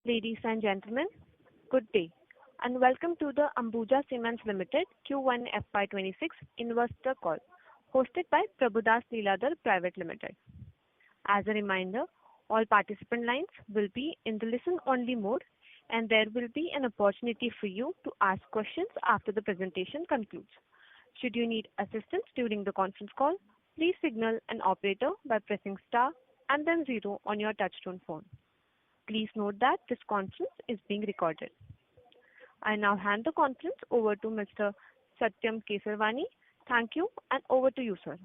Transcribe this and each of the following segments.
Ladies and gentlemen, good day, and welcome to the Ambuja Cements Limited Q1 FY2026 Investor Call, hosted by Prabhudas Lilladher Private Limited. As a reminder, all participant lines will be in the listen-only mode, and there will be an opportunity for you to ask questions after the presentation concludes. Should you need assistance during the conference call, please signal an operator by pressing star and then 0 on your touchtone phone. Please note that this conference is being recorded. I now hand the conference over to Mr. Satyam Kesarwani. Thank you, and over to you, sir.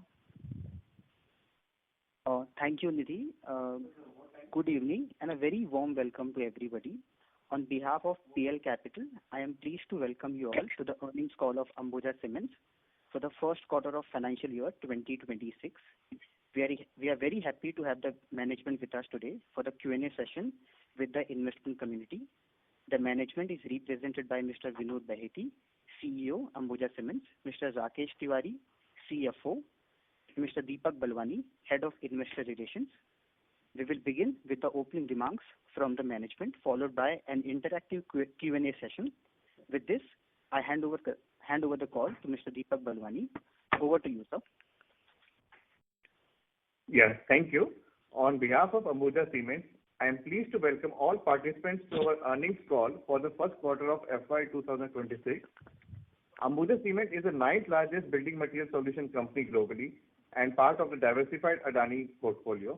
Thank you, Nidhi. Good evening and a very warm welcome to everybody. On behalf of PL Capital, I am pleased to welcome you all to the earnings call of Ambuja Cements for the first quarter of financial year 2026. We are very happy to have the management with us today for the Q&A session with the investment community. The management is represented by Mr. Vinod Bahety, CEO, Ambuja Cements, Mr. Rakesh Tiwari, CFO, Mr. Deepak Balwani, Head of Investor Relations. We will begin with the opening remarks from the management, followed by an interactive Q&A session. With this, I hand over the call to Mr. Deepak Balwani. Over to you, sir. Yes, thank you. On behalf of Ambuja Cements, I am pleased to welcome all participants to our earnings call for the first quarter of FY 2026. Ambuja Cement is the 9th largest building material solution company globally and part of the diversified Adani portfolio.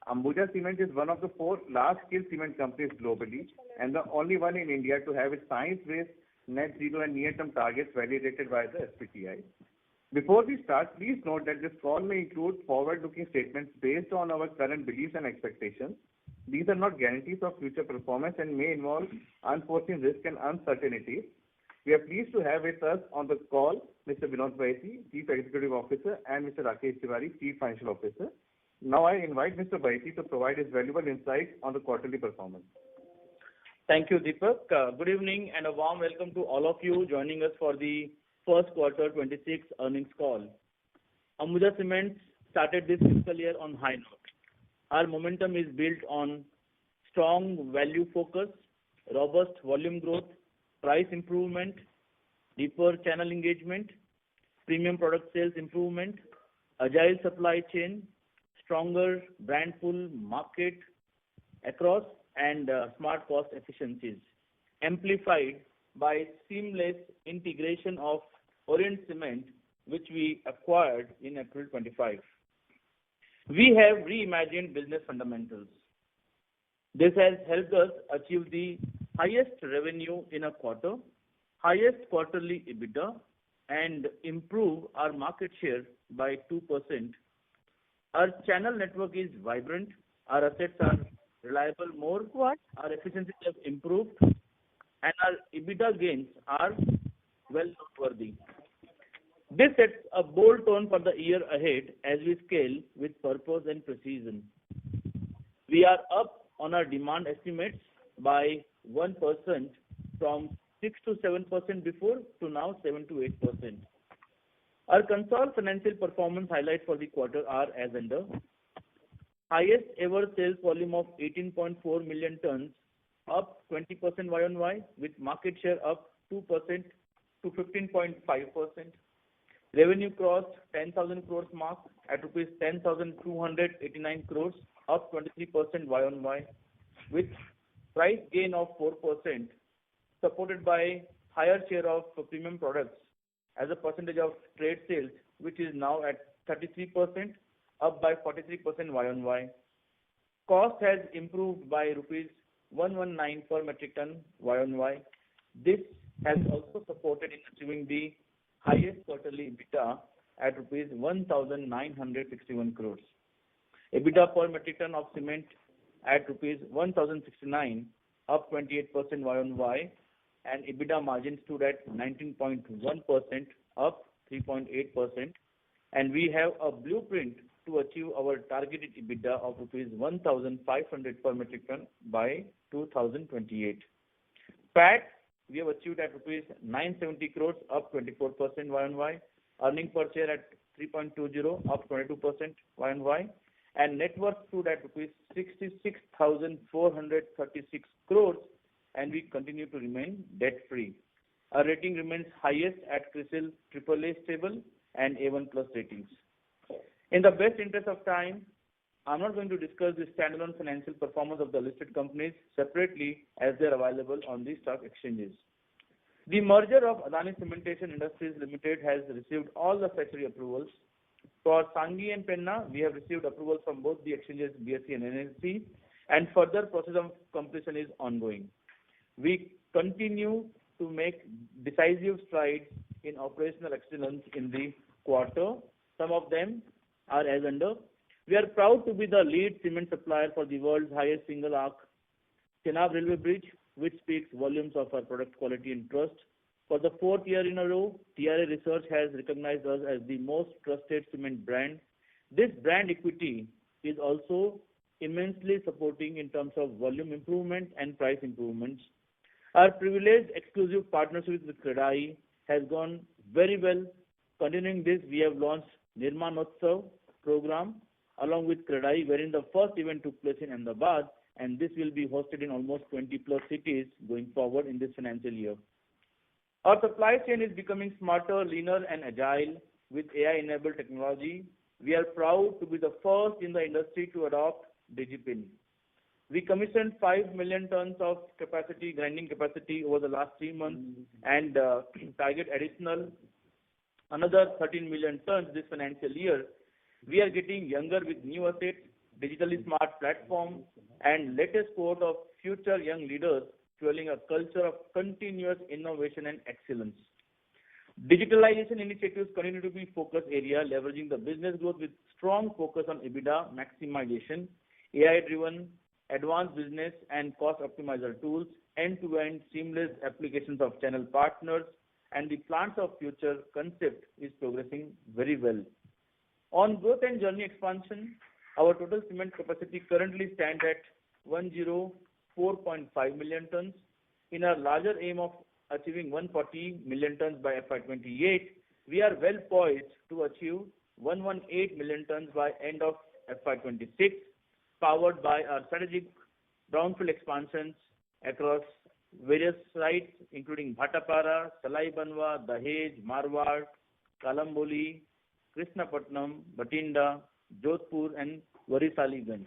Ambuja Cement is one of the 4 large-scale cement companies globally and the only one in India to have its science-based net zero and near-term targets validated by the SBTi. Before we start, please note that this call may include forward-looking statements based on our current beliefs and expectations. These are not guarantees of future performance and may involve unforeseen risks and uncertainties. We are pleased to have with us on the call Mr. Vinod Bahety, Chief Executive Officer, and Mr. Rakesh Tiwari, Chief Financial Officer. Now I invite Mr. Bahety to provide his valuable insight on the quarterly performance. Thank you, Deepak. Good evening and a warm welcome to all of you joining us for the first quarter 26 earnings call. Ambuja Cements started this fiscal year on high note. Our momentum is built on strong value focus, robust volume growth, price improvement, deeper channel engagement, premium product sales improvement, agile supply chain, stronger brand pull market across, and smart cost efficiencies, amplified by seamless integration of Orient Cement, which we acquired in April 25. We have reimagined business fundamentals. This has helped us achieve the highest revenue in a quarter, highest quarterly EBITDA, and improve our market share by 2%. Our channel network is vibrant, our assets are reliable more, our efficiencies have improved, and our EBITDA gains are well noteworthy. This sets a bold tone for the year ahead as we scale with purpose and precision. We are up on our demand estimates by 1% from 6 to 7% before to now 7 to 8%. Our consolidated financial performance highlights for the quarter are as under: highest ever sales volume of 18.4 million tons, up 20% YOY, with market share up 2% to 15.5%. Revenue crossed 10,000 crores mark at rupees 10,289 crores, up 23% YOY, with price gain of 4%, supported by higher share of premium products as a percentage of trade sales, which is now at 33%, up by 43% YOY. Cost has improved by rupees 119 per metric ton YOY. This has also supported in achieving the highest quarterly EBITDA at rupees 1,961 crores. EBITDA per metric ton of cement at rupees 1,069, up 28% YOY, and EBITDA margin stood at 19.1%, up 3.8%. And we have a blueprint to achieve our targeted EBITDA of rupees 1,500 per metric ton by 2028. PAT, we have achieved at rupees 970 crores, up 24% YOY. Earning per share at 3.20, up 22% YOY. And net worth stood at rupees 66,436 crores, and we continue to remain debt-free. Our rating remains highest at CRISIL AAA stable and A1+ ratings. In the best interest of time, I'm not going to discuss the standalone financial performance of the listed companies separately as they are available on the stock exchanges. The merger of Adani Cementation Industries Limited has received all the statutory approvals. For Sanghi and Penna, we have received approvals from both the exchanges BSE and NSE, and further process of completion is ongoing. We continue to make decisive strides in operational excellence in the quarter. Some of them are as under. We are proud to be the lead cement supplier for the world's highest single arc Chenab Railway Bridge, which speaks volumes of our product quality and trust. For the fourth year in a row, TRA Research has recognized us as the most trusted cement brand. This brand equity is also immensely supporting in terms of volume improvement and price improvements. Our privileged exclusive partnership with Kredai has gone very well. Continuing this, we have launched Nirmanotsav program along with Kredai, wherein the first event took place in Ahmedabad, and this will be hosted in almost 20+ cities going forward in this financial year. Our supply chain is becoming smarter, leaner, and agile with AI-enabled technology. We are proud to be the first in the industry to adopt DigiPin. We commissioned 5 million tons of capacity, grinding capacity over the last 3 months, and target additional another 13 million tons this financial year. We are getting younger with new assets, digitally smart platform, and latest quote of future young leaders, fueling a culture of continuous innovation and excellence. Digitalization initiatives continue to be focus area, leveraging the business growth with strong focus on EBITDA maximization, AI-driven, advanced business and cost optimizer tools, end-to-end seamless applications of channel partners, and the plants of future concept is progressing very well. On growth and journey expansion, our total cement capacity currently stands at 104.5 million tons. In our larger aim of achieving 140 million tons by FY28, we are well poised to achieve 118 million tons by end of FY26, powered by our strategic brownfield expansions across various sites, including Bhatapara, Salai Banwa, Dahej, Marwar, Kalamboli, Krishnapatnam, Batinda, Jodhpur, and Varisaliganj.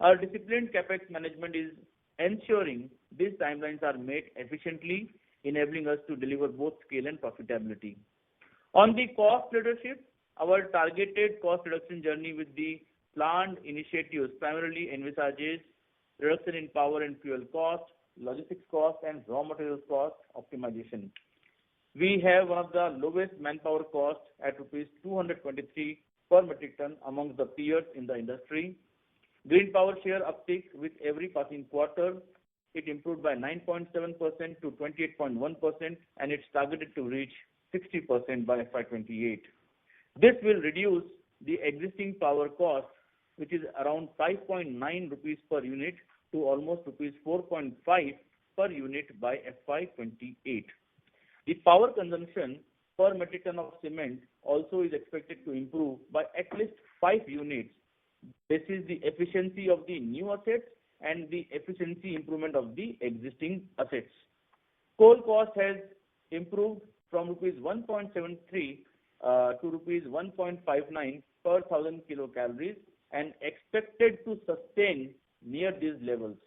Our disciplined capex management is ensuring these timelines are met efficiently, enabling us to deliver both scale and profitability. On the cost leadership, our targeted cost reduction journey with the planned initiatives primarily envisages reduction in power and fuel cost, logistics cost, and raw materials cost optimization. We have one of the lowest manpower costs at rupees 223 per metric ton amongst the peers in the industry. Green power share uptick with every passing quarter. It improved by 9.7% to 28.1%, and it's targeted to reach 60% by FY28. This will reduce the existing power cost, which is around 5.9 rupees per unit, to almost rupees 4.5 per unit by FY28. The power consumption per metric ton of cement also is expected to improve by at least 5 units. This is the efficiency of the new assets and the efficiency improvement of the existing assets. Coal cost has improved from rupees 1.73 to rupees 1.59 per 1000 kilocalories and expected to sustain near these levels.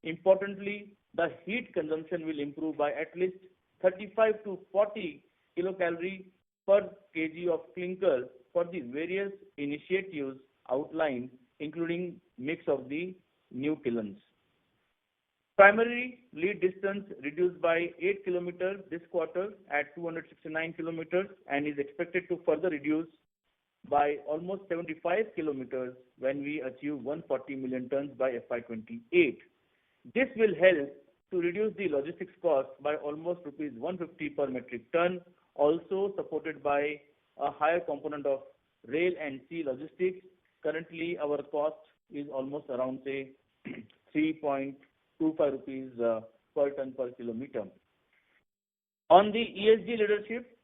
Importantly, the heat consumption will improve by at least 35 to 40 kilocalorie per kg of clinker for the various initiatives outlined, including mix of the new kilns. Primary lead distance reduced by 8 kilometers this quarter at 269 kilometers and is expected to further reduce by almost 75 kilometers when we achieve 140 million tons by FY28. This will help to reduce the logistics cost by almost rupees 150 per metric ton, also supported by a higher component of rail and sea logistics. Currently, our cost is almost around, say, 3.25 rupees per ton per kilometer. On the ESG leadership,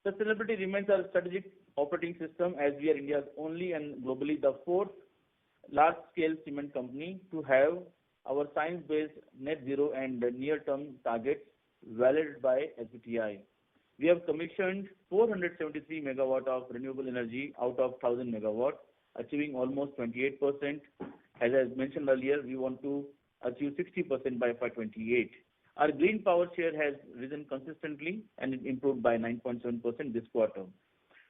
sustainability remains our strategic operating system, as we are India's only and globally the fourth large-scale cement company to have our science-based net zero and near-term targets validated by SBTi. We have commissioned 473 megawatt of renewable energy out of 1,000 megawatt, achieving almost 28%. As I mentioned earlier, we want to achieve 60% by FY28. Our green power share has risen consistently and it improved by 9.7% this quarter.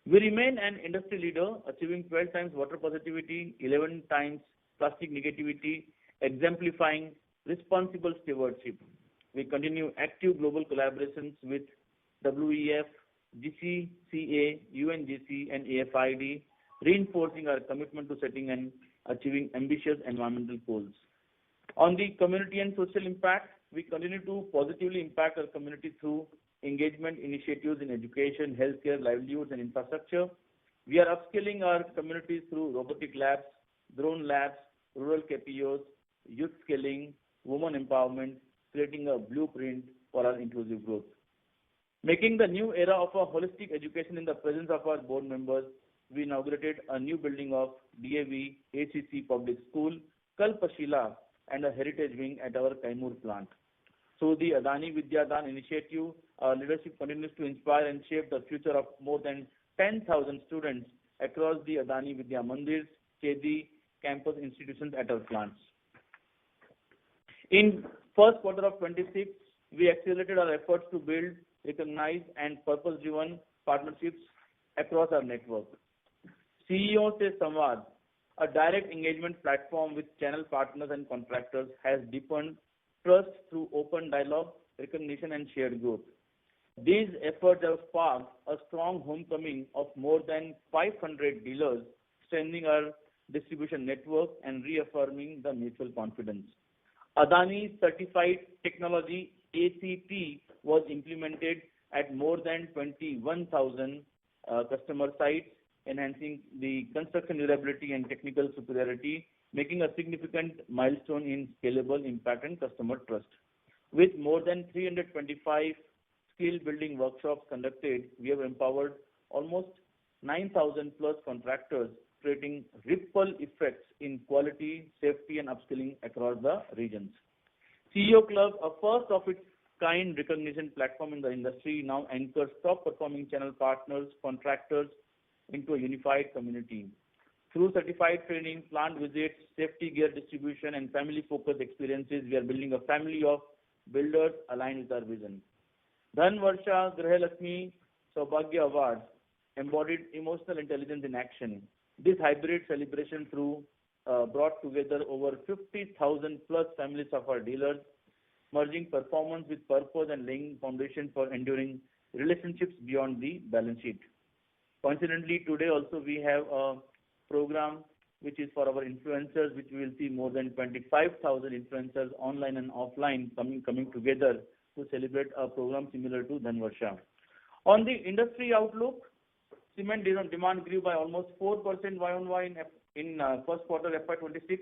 We remain an industry leader, achieving 12 times water positivity, 11 times plastic negativity, exemplifying responsible stewardship. We continue active global collaborations with WEF, GCCA, UNGC, and AFID, reinforcing our commitment to setting and achieving ambitious environmental goals. On the community and social impact, we continue to positively impact our community through engagement initiatives in education, healthcare, livelihoods, and infrastructure. We are upskilling our communities through robotic labs, drone labs, rural KPOs, youth skilling, women empowerment, creating a blueprint for our inclusive growth. Making the new era of a holistic education in the presence of our board members, we inaugurated a new building of DAV ACC Public School, Kalpashila, and a heritage wing at our Kaimur plant. Through the Adani Vidyadan initiative, our leadership continues to inspire and shape the future of more than 10,000 students across the Adani Vidya Mandirs, Chedi, campus institutions at our plants. In first quarter of 26, we accelerated our efforts to build, recognize, and purpose-driven partnerships across our network. CEO Se Samvad, a direct engagement platform with channel partners and contractors, has deepened trust through open dialogue, recognition, and shared growth. These efforts have sparked a strong homecoming of more than 500 dealers, strengthening our distribution network and reaffirming the mutual confidence. Adani Certified Technology ACT was implemented at more than 21,000 customer sites, enhancing the construction durability and technical superiority, making a significant milestone in scalable impact and customer trust. With more than 325 skill building workshops conducted, we have empowered almost 9,000 plus contractors, creating ripple effects in quality, safety, and upskilling across the regions. CEO Club, a first of its kind recognition platform in the industry, now anchors top performing channel partners, contractors into a unified community. Through certified training, plant visits, safety gear distribution, and family-focused experiences, we are building a family of builders aligned with our vision. Dhan Varsha Graha Lakshmi Saubhagya Award embodied emotional intelligence in action. This hybrid celebration brought together over 50,000 plus families of our dealers, merging performance with purpose and laying foundation for enduring relationships beyond the balance sheet. Coincidentally, today also we have a program which is for our influencers, which we will see more than 25,000 influencers online and offline coming together to celebrate a program similar to Dhan Varsha. On the industry outlook, cement demand grew by almost 4% Y-on-Y in first quarter FY26,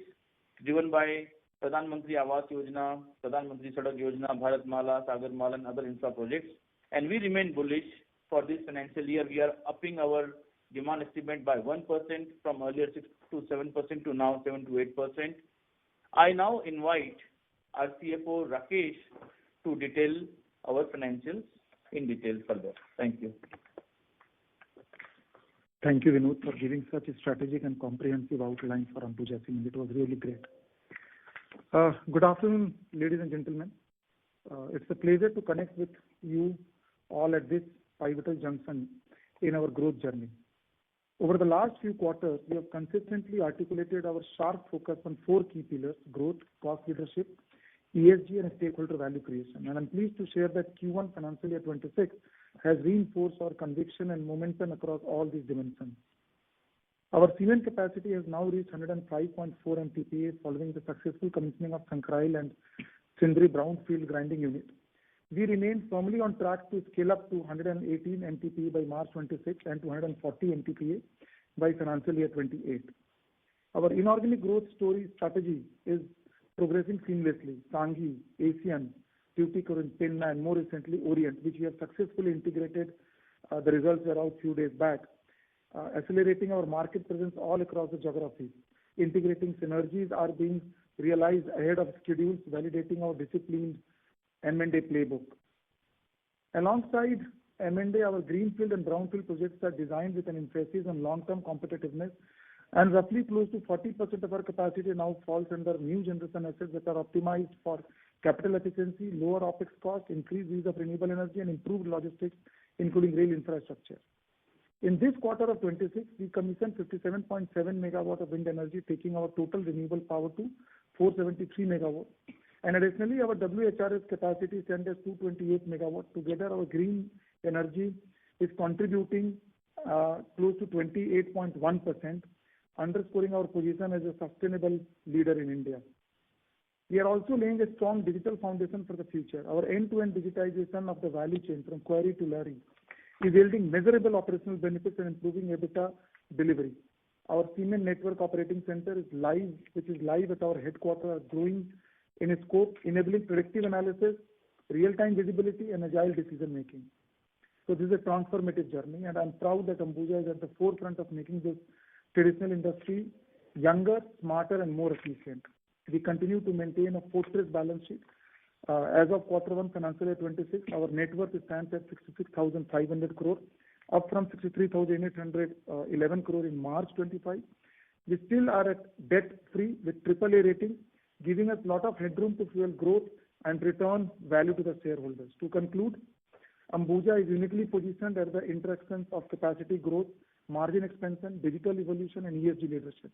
driven by Pradhan Mantri Awas Yojana, Pradhan Mantri Sadak Yojana, Bharat Mala, Sagar Mala, and other infra projects. And we remain bullish for this financial year. We are upping our demand estimate by 1% from earlier 6 to 7% to now 7 to 8%. I now invite our CFO Rakesh to detail our financials in detail further. Thank you. Thank you, Vinod, for giving such a strategic and comprehensive outline for Ambuja Cement. It was really great. Good afternoon, ladies and gentlemen. It's a pleasure to connect with you all at this pivotal junction in our growth journey. Over the last few quarters, we have consistently articulated our sharp focus on 4 key pillars: growth, cost leadership, ESG, and stakeholder value creation. And I'm pleased to share that Q1 financial year 26 has reinforced our conviction and momentum across all these dimensions. Our cement capacity has now reached 105.4 MTPA following the successful commissioning of Sankrail and Sindri Brownfield grinding unit. We remain firmly on track to scale up to 118 MTPA by March 26 and to 140 MTPA by financial year 28. Our inorganic growth strategy is progressing seamlessly. Sanghi, Asian, Tuticorin, Penna, and more recently Orient, which we have successfully integrated. The results were out a few days back. Accelerating our market presence all across the geography. Integrating synergies are being realized ahead of schedules, validating our disciplined M&A playbook. Alongside M&A, our greenfield and brownfield projects are designed with an emphasis on long-term competitiveness, and roughly close to 40% of our capacity now falls under new generation assets that are optimized for capital efficiency, lower OpEx cost, increased use of renewable energy, and improved logistics, including rail infrastructure. In this quarter of 26, we commissioned 57.7 megawatt of wind energy, taking our total renewable power to 473 megawatt. And additionally, our WHRS capacity stands at 228 megawatt. Together, our green energy is contributing close to 28.1%, underscoring our position as a sustainable leader in India. We are also laying a strong digital foundation for the future. Our end-to-end digitization of the value chain from quarry to lorry is yielding measurable operational benefits and improving EBITDA delivery. Our cement network operating center is live, which is live at our headquarters, growing in its scope, enabling predictive analysis, real-time visibility, and agile decision-making. So this is a transformative journey, and I'm proud that Ambuja is at the forefront of making this traditional industry younger, smarter, and more efficient. We continue to maintain a fortress balance sheet. As of Q1 financial year 26, our net worth stands at 66,500 crore, up from 63,811 crore in March 25. We still are at debt-free with AAA rating, giving us a lot of headroom to fuel growth and return value to the shareholders. To conclude, Ambuja is uniquely positioned at the intersections of capacity growth, margin expansion, digital evolution, and ESG leadership.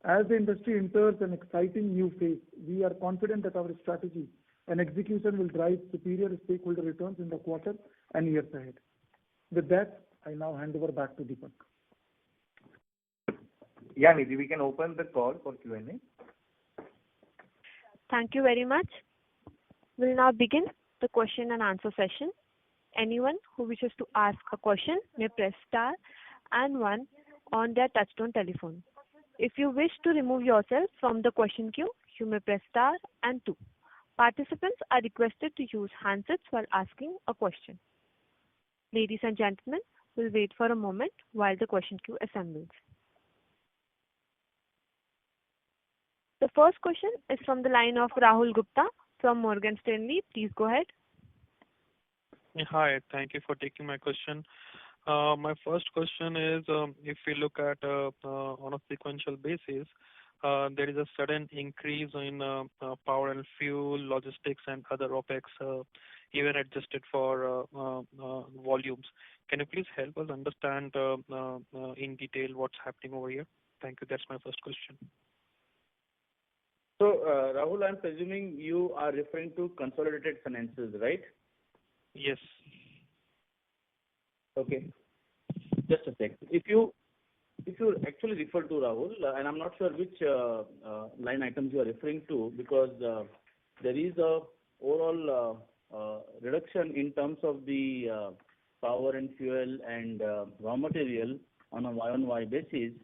As the industry enters an exciting new phase, we are confident that our strategy and execution will drive superior stakeholder returns in the quarter and years ahead. With that, I now hand over back to Deepak. Yeah, Nidhi, we can open the call for Q&A. Thank you very much. We'll now begin the question and answer session. Anyone who wishes to ask a question may press star and 1 on their touchtone telephone. If you wish to remove yourself from the question queue, you may press star and 2. Participants are requested to use handsets while asking a question. Ladies and gentlemen, we'll wait for a moment while the question queue assembles. The first question is from the line of Rahul Gupta from Morgan Stanley. Please go ahead. Hi, thank you for taking my question. My first question is, if we look at on a sequential basis, there is a sudden increase in power and fuel, logistics, and other OPEX, even adjusted for volumes. Can you please help us understand in detail what's happening over here? Thank you. That's my first question. So, Rahul, I'm presuming you are referring to consolidated finances, right? Yes. Okay. Just a sec. If you actually refer to Rahul, and I'm not sure which line items you are referring to, because there is a overall reduction in terms of the power and fuel and raw material on a Y-on-Y basis.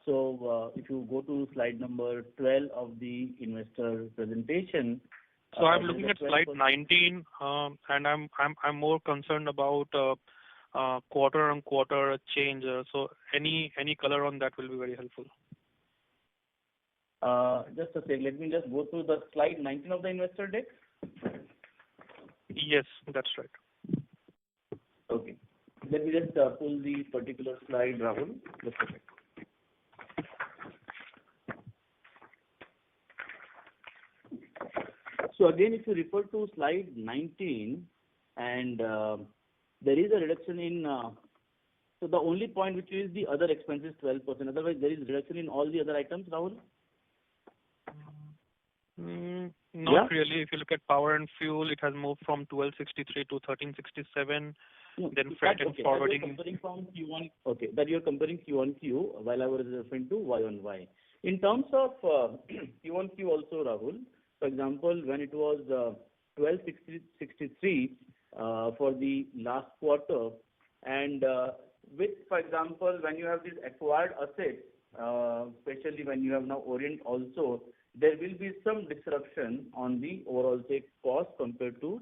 So if you go to slide number 12 of the investor presentation. So I'm looking at slide 19, and I'm more concerned about quarter-on-quarter change. So any color on that will be very helpful. Just a sec. Let me just go to the slide 19 of the investor deck. Yes, that's right. Okay. Let me just pull the particular slide, Rahul. Just a sec. So again, if you refer to slide 19, and there is a reduction in, so the only point which is the other expenses 12%. Otherwise, there is reduction in all the other items, Rahul? Not really. If you look at power and fuel, it has moved from 1263 to 1367. Then freight and forwarding. Comparing from Q1, okay, that you're comparing Q1Q while I was referring to Y-on-Y. In terms of Q1Q also, Rahul, for example, when it was 1263 for the last quarter, and with, for example, when you have these acquired assets, especially when you have now Orient also, there will be some disruption on the overall say cost compared to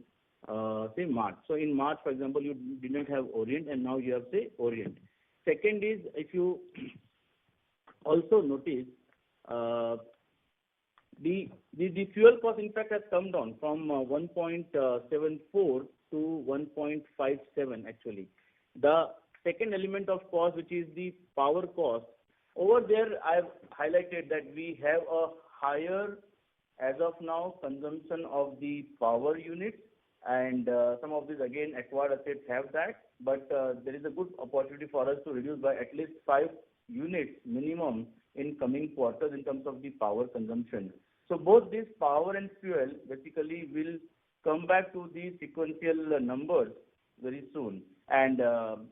say March. So in March, for example, you did not have Orient, and now you have say Orient. Second is, if you also notice, The fuel cost, in fact, has come down from 1.74 to 1.57 actually. The second element of cost, which is the power cost, over there I've highlighted that we have a higher, as of now, consumption of the power units, and some of these again acquired assets have that, but there is a good opportunity for us to reduce by at least 5 units minimum in coming quarters in terms of the power consumption. So both this power and fuel basically will come back to the sequential numbers very soon. And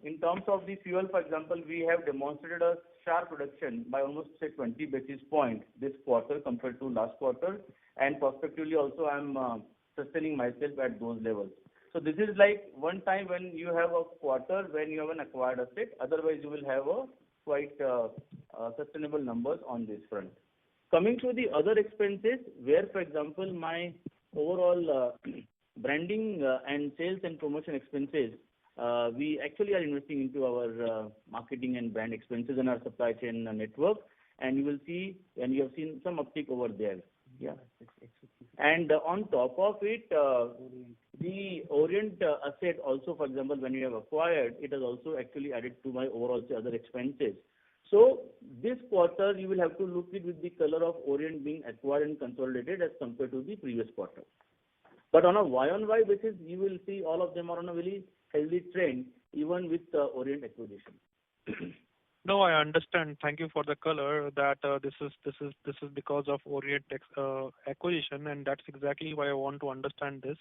in terms of the fuel, for example, we have demonstrated a sharp reduction by almost say 20 basis points this quarter compared to last quarter, and prospectively also I'm sustaining myself at those levels. So this is like one time when you have a quarter when you have an acquired asset, otherwise you will have a quite sustainable numbers on this front. Coming to the other expenses, where, for example, my overall branding and sales and promotion expenses, we actually are investing into our marketing and brand expenses and our supply chain network, and you will see, and you have seen some uptick over there. Yeah. And on top of it, the Orient asset also, for example, when you have acquired, it has also actually added to my overall other expenses. So this quarter, you will have to look it with the color of Orient being acquired and consolidated as compared to the previous quarter. But on a Y-on-Y basis, you will see all of them are on a very healthy trend, even with the Orient acquisition. No, I understand. Thank you for the color that this is because of Orient acquisition, and that's exactly why I want to understand this.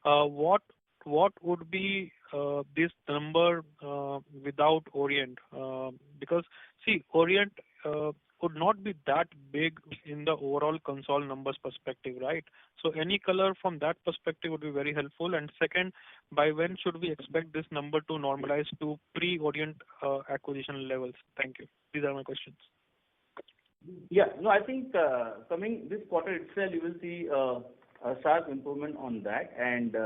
What would be this number without Orient? Because see, Orient could not be that big in the overall console numbers perspective, right? So any color from that perspective would be very helpful. And second, by when should we expect this number to normalize to pre-Orient acquisition levels? Thank you. These are my questions. Yeah, no, I think coming this quarter itself, you will see a sharp improvement on that. And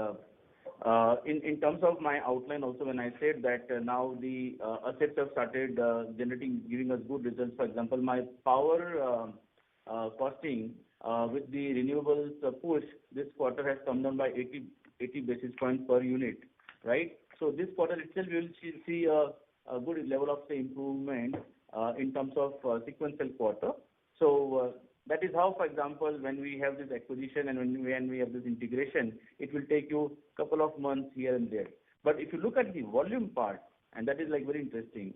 in terms of my outline also, when I said that now the assets have started giving us good results. For example, my power costing with the renewables push this quarter has come down by 80 basis points per unit, right? So this quarter itself, you will see a good level of say improvement in terms of sequential quarter. So that is how, for example, when we have this acquisition and when we have this integration, it will take you a couple of months here and there. But if you look at the volume part, and that is like very interesting,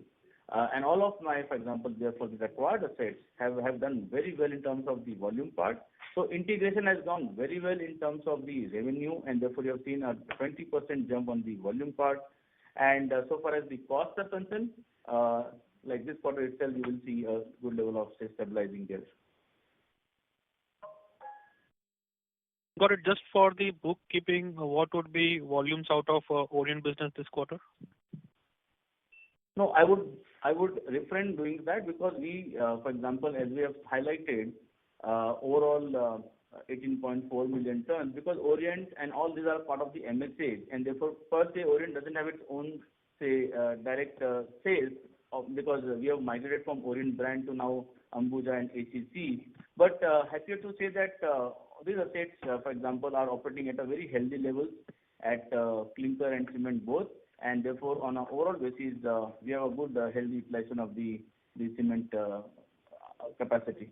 and all of my, for example, therefore the acquired assets have done very well in terms of the volume part. So integration has gone very well in terms of the revenue, and therefore you have seen a 20% jump on the volume part. And so far as the costs are concerned, like this quarter itself, you will see a good level of say stabilizing there. Got it. Just for the bookkeeping, what would be volumes out of Orient business this quarter? No, I would refrain doing that because we, for example, as we have highlighted, overall 18.4 million tons, because Orient and all these are part of the MSAs, and therefore per se Orient doesn't have its own say direct sales because we have migrated from Orient brand to now Ambuja and ACC. But happier to say that these assets, for example, are operating at a very healthy level at clinker and cement both, and therefore on an overall basis, we have a good healthy utilization of the cement capacity.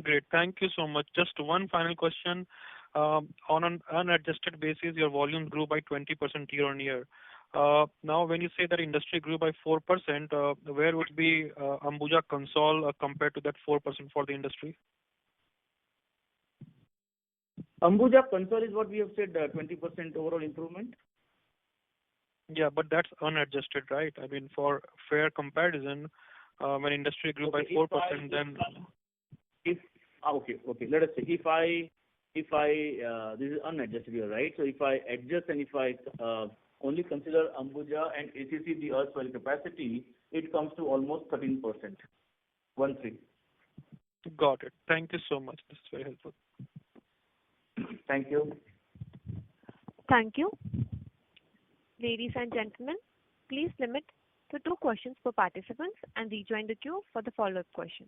Great. Thank you so much. Just one final question. On an unadjusted basis, your volume grew by 20% year on year. Now, when you say that industry grew by 4%, where would be Ambuja console compared to that 4% for the industry? Ambuja console is what we have said, 20% overall improvement. Yeah, but that's unadjusted, right? I mean, for fair comparison, when industry grew by 4%, then... Okay. Let us say if I this is unadjusted here, right? So if I adjust and if I only consider Ambuja and ACC the erstwhile capacity, it comes to almost 13%. 13. Got it. Thank you so much. This is very helpful. Thank you. Thank you. Ladies and gentlemen, please limit to 2 questions per participant and rejoin the queue for the follow-up question.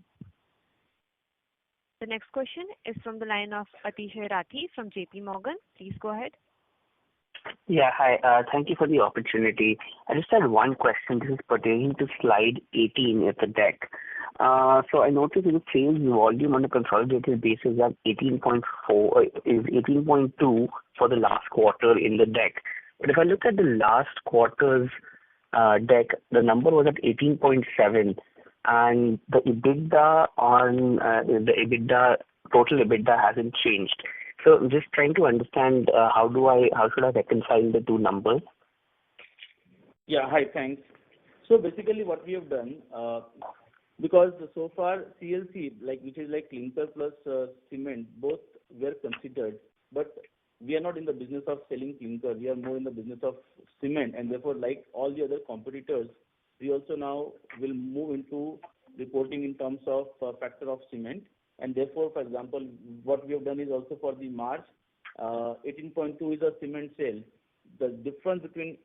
The next question is from the line of Atishay Rathi from JP Morgan. Please go ahead. Yeah, hi. Thank you for the opportunity. I just had one question. This is pertaining to slide 18 at the deck. So I noticed the sales volume on a consolidated basis at 18.4 is 18.2 for the last quarter in the deck. But if I look at the last quarter's deck, the number was at 18.7, and the EBITDA on the EBITDA total EBITDA hasn't changed. So I'm just trying to understand how should I reconcile the two numbers? Yeah, hi, thanks. So basically what we have done, because so far CLC, which is like clinker plus cement, both were considered, but we are not in the business of selling clinker. We are more in the business of cement, and therefore, like all the other competitors, we also now will move into reporting in terms of factor of cement. And therefore, for example, what we have done is also for the March, 18.2 is a cement sale. The difference between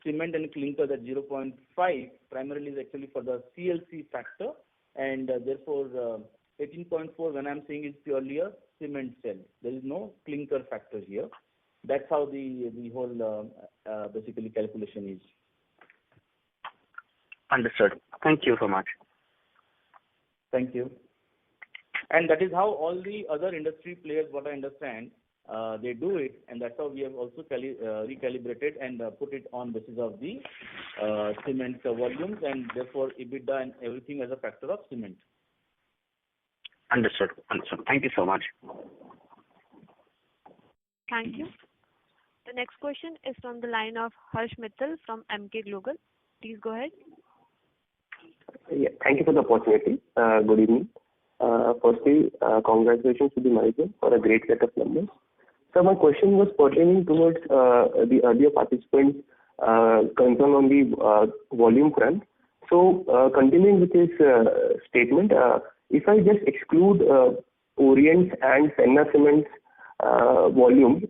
cement and clinker, that 0.5, primarily is actually for the CLC factor, and therefore 18.4, when I'm saying, is purely a cement sale. There is no clinker factor here. That's how the whole basically calculation is. Understood. Thank you so much. Thank you. And that is how all the other industry players, what I understand, they do it, and that's how we have also recalibrated and put it on basis of the cement volumes, and therefore EBITDA and everything as a factor of cement. Understood. Thank you so much. Thank you. The next question is from the line of Harsh Mittal from Emkay Global. Please go ahead. Yeah, thank you for the opportunity. Good evening. Firstly, congratulations to the management for a great set of numbers. So my question was pertaining towards the earlier participants' concern on the volume front. So continuing with his statement, if I just exclude Orient and Penna Cement's volume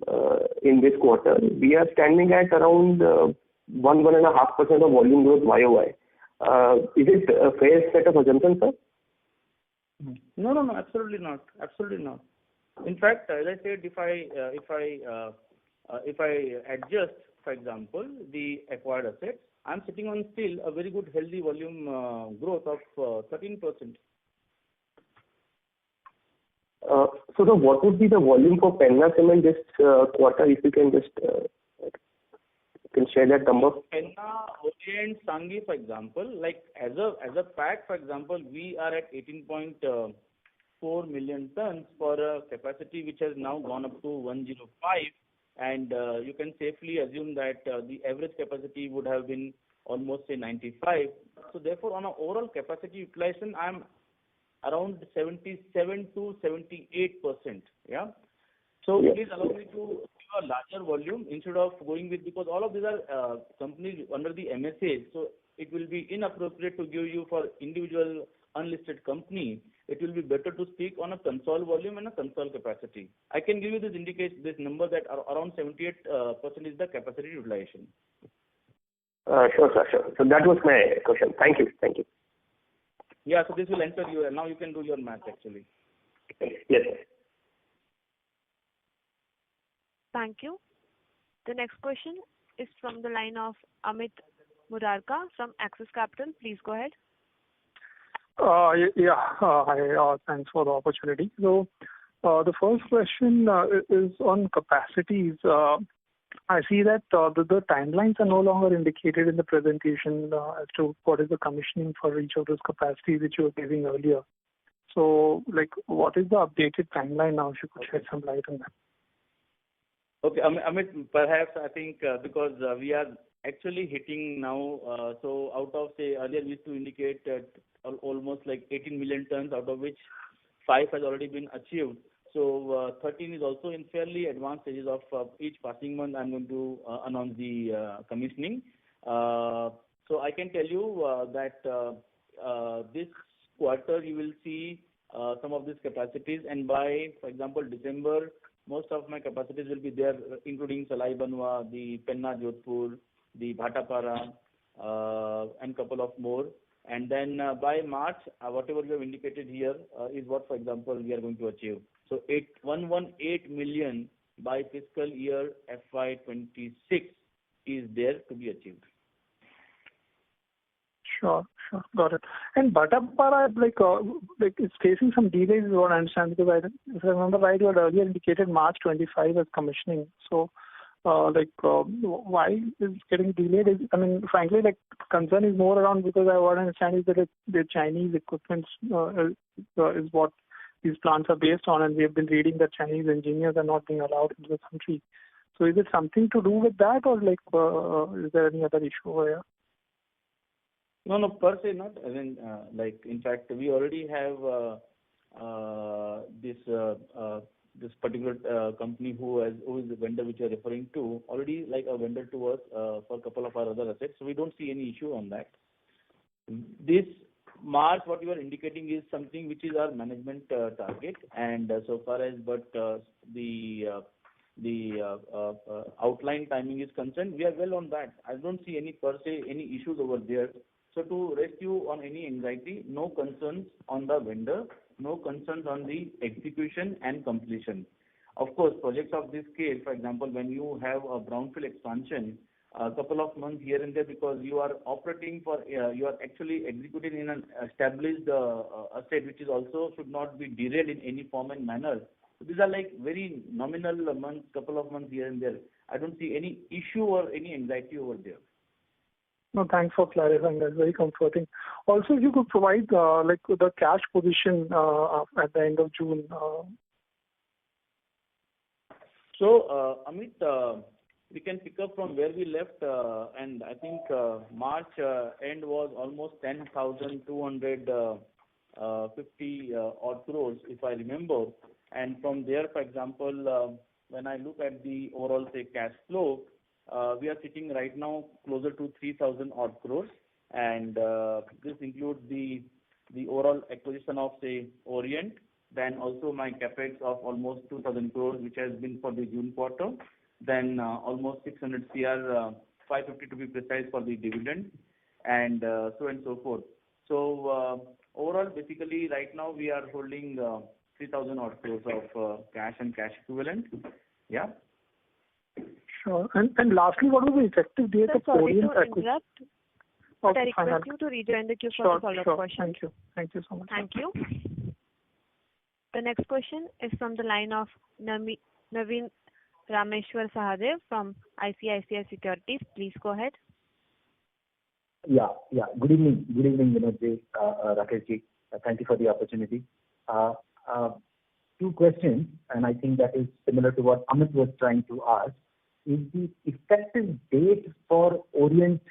in this quarter, we are standing at around 1.5% of volume growth YOY. Is it a fair set of assumptions, sir? No, absolutely not. In fact, as I said, if I adjust, for example, the acquired assets, I'm sitting on still a very good healthy volume growth of 13%. So what would be the volume for Penna Cement this quarter, if you can just can share that number? Penna, Orient, Sanghi, for example, like as a pack, for example, we are at 18.4 million tons for a capacity which has now gone up to 105, and you can safely assume that the average capacity would have been almost say 95. So therefore, on an overall capacity utilization, I'm around 77 to 78%. Yeah. So please allow me to give a larger volume instead of going with, because all of these are companies under the MSA. So it will be inappropriate to give you for individual unlisted company. It will be better to speak on a console volume and a console capacity. I can give you this number that around 78% is the capacity utilization. Sure, sir, sure. So that was my question. Thank you. Yeah, so this will answer you. Now you can do your math actually. Yes, sir. Thank you. The next question is from the line of Amit Murarka from Axis Capital. Please go ahead. Hi, thanks for the opportunity. So the first question is on capacities. I see that the timelines are no longer indicated in the presentation as to what is the commissioning for each of those capacities which you were giving earlier. So, what is the updated timeline now, if you could shed some light on that? Okay, Amit, perhaps I think because we are actually hitting now, so out of, say, earlier we used to indicate almost like 18 million tons, out of which 5 has already been achieved. So 13 is also in fairly advanced stages of each passing month. I'm going to announce the commissioning. So I can tell you that this quarter you will see some of these capacities, and by, for example, December, most of my capacities will be there, including Salai Banwa, the Penna Jodhpur, the Bhatapara, and couple of more. And then by March, whatever you have indicated here is what, for example, we are going to achieve. So 118 million by fiscal year FY26 is there to be achieved. Sure. Got it. And Bhattapara, like it's facing some delays, is what I understand, because if I remember right, you had earlier indicated March 25 as commissioning. So, why is it getting delayed? Frankly, concern is more around, because what I understand is that the Chinese equipment is what these plants are based on, and we have been reading that Chinese engineers are not being allowed into the country. So, is it something to do with that, or is there any other issue over here? No, per se not. In fact, we already have this particular company who is the vendor which you are referring to, already like a vendor to us for a couple of our other assets. So we don't see any issue on that. This March, what you are indicating is something which is our management target, and so far as the outline timing is concerned, we are well on that. I don't see any per se any issues over there. So to rest you on any anxiety, no concerns on the vendor, no concerns on the execution and completion. Of course, projects of this scale, for example, when you have a brownfield expansion, a couple of months here and there, because you are operating for, you are actually executing in an established asset, which is also should not be derailed in any form and manner. So these are like very nominal months, couple of months here and there. I don't see any issue or any anxiety over there. No, thanks for clarifying. That's very comforting. Also, if you could provide the cash position at the end of June. So, Amit, we can pick up from where we left, and I think March end was almost 10,250 odd crores, if I remember. And from there, for example, when I look at the overall, say, cash flow, we are sitting right now closer to 3,000 odd crores, and this includes the overall acquisition of, say, Orient, then also my capex of almost 2,000 crores, which has been for the June quarter, then almost 600 CR, 550 to be precise for the dividend, and so and so forth. So overall, basically, right now we are holding 3,000 odd crores of cash and cash equivalent. Yeah. Sure. And lastly, what was the effective date of Orient acquisition? But I request you to rejoin the queue for the follow-up question. Thank you. Thank you so much. Thank you. The next question is from the line of Naveen Rameshwar Sahadev from ICICI Securities. Please go ahead. Yeah. Good evening, Vinodji, Rakeshji. Thank you for the opportunity. Two questions, and I think that is similar to what Amit was trying to ask. Is the effective date for Orient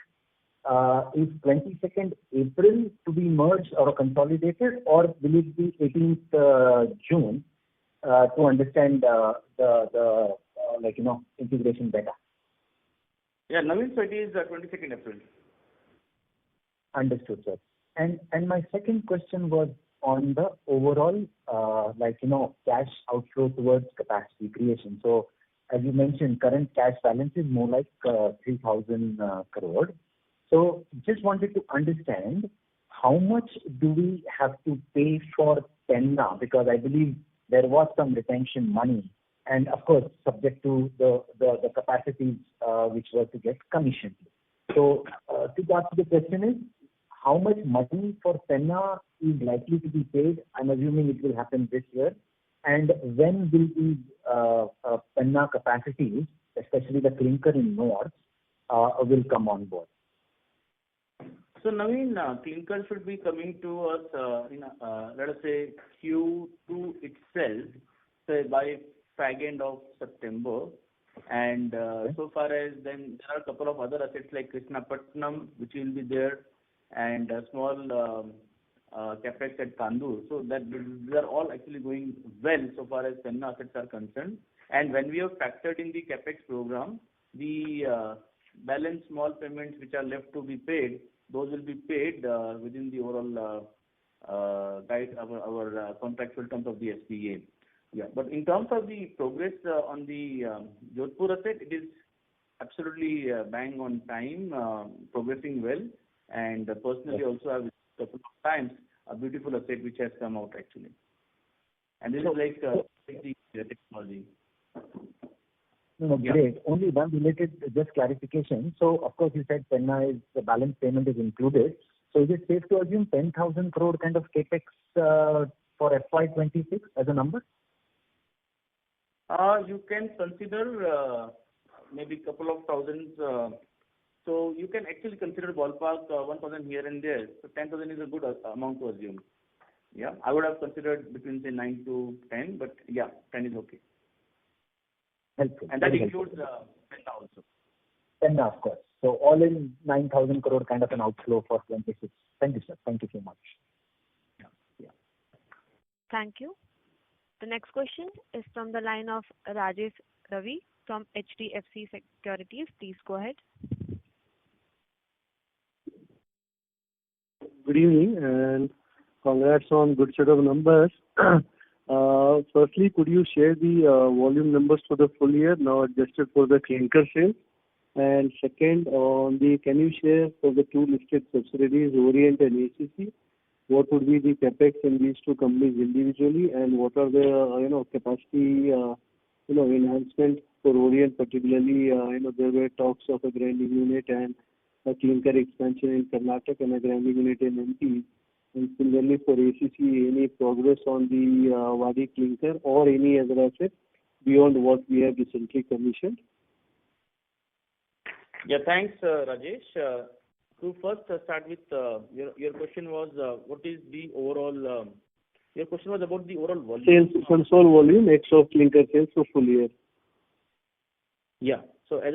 is 22nd April to be merged or consolidated, or will it be 18th June to understand the integration better? Yeah, Naveen, so it is 22nd April. Understood, sir. And my second question was on the overall cash outflow towards capacity creation. So as you mentioned, current cash balance is more like 3,000 crore. So just wanted to understand how much do we have to pay for Penna, because I believe there was some retention money, and of course subject to the capacities which were to get commissioned. So to answer the question is, how much money for Penna is likely to be paid? I'm assuming it will happen this year. And when will these Penna capacities, especially the clinker in North, will come on board? So Naveen, clinker should be coming to us in let us say Q2 itself, say by fag end of September. And so far as then there are a couple of other assets like Krishnapatnam, which will be there, and a small capex at Kandur. So that these are all actually going well so far as Penna assets are concerned. And when we have factored in the capex program, the balance small payments which are left to be paid, those will be paid within the overall our contractual terms of the SPA. Yeah, but in terms of the progress on the Jodhpur asset, it is absolutely bang on time, progressing well. And personally also I visited couple of times, a beautiful asset which has come out actually. And this is like the technology. No, Yeah. great. Only one related, just clarification. So, of course, you said Penna is the balance payment is included. So, is it safe to assume 10,000 crore kind of capex for FY26 as a number? You can consider maybe couple of thousands. So you can actually consider ballpark 1,000 here and there. So 10,000 is a good amount to assume. Yeah, I would have considered between say 9 to 10, but yeah, 10 is okay. Helpful. And that Very includes helpful. Penna also. Penna, of course. So all in 9,000 crore kind of an outflow for 26. Thank you, sir. Thank you so much. Yeah. Thank you. The next question is from the line of Rajesh Ravi from HDFC Securities. Please go ahead. Good evening and congrats on good set of numbers. Firstly, could you share the volume numbers for the full year now adjusted for the clinker sale? And second, can you share for the two listed subsidiaries, Orient and ACC, what would be the capex in these two companies individually, and what are the capacity enhancement for Orient particularly? There were talks of a grinding unit and a clinker expansion in Karnataka and a grinding unit in MP. And similarly for ACC, any progress on the Wadi clinker or any other asset beyond what we have recently commissioned? Yeah, thanks, Rajesh. To first start with your question was what is the overall? Your question was about the overall volume. Sales console volume, ex of clinker sales for full year. Yeah. So as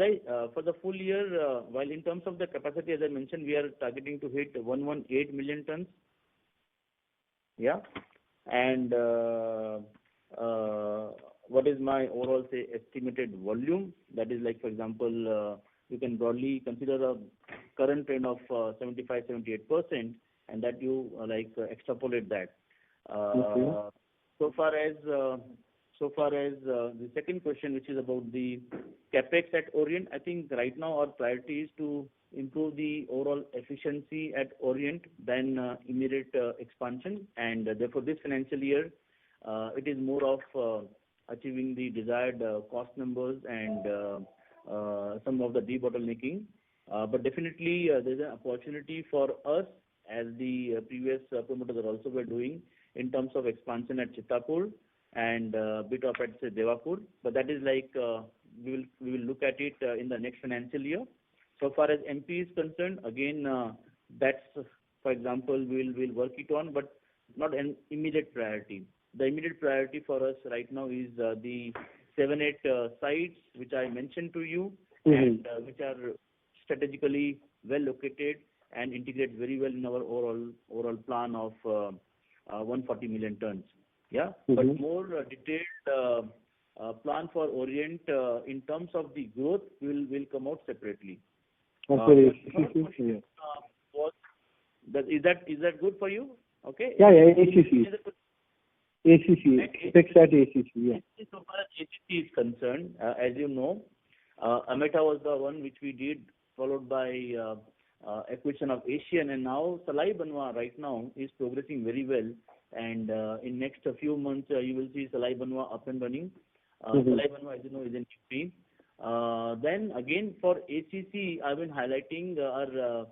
for the full year, while in terms of the capacity, as I mentioned, we are targeting to hit 118 million tons. Yeah. And what is my overall say estimated volume? That is like, for example, you can broadly consider a current trend of 75-78%, and that you extrapolate that. Okay. So far as the second question, which is about the capex at Orient, I think right now our priority is to improve the overall efficiency at Orient than immediate expansion, and therefore this financial year it is more of achieving the desired cost numbers and some of the debottlenecking. But definitely there's an opportunity for us, as the previous promoters are also were doing, in terms of expansion at Chittapur and bit of at say Devapur. But that is like we will look at it in the next financial year. So far as MP is concerned, again that's, for example, we'll work it on, but not an immediate priority. The immediate priority for us right now is the 7-8 sites which I mentioned to you, and which are strategically well located and integrate very well in our overall plan of 140 million tons. Yeah, but more detailed plan for Orient in terms of the growth will come out separately. Okay. Is that good for you? Okay. Yeah, ACC. Fix at ACC. Yeah. So far as ACC is concerned, as you know, Ameta was the one which we did, followed by acquisition of Asian, and now Salai Banwa right now is progressing very well. And in next few months, you will see Salai Banwa up and running. Salai Banwa, as you know, is in UP. Then again for ACC, I've been highlighting our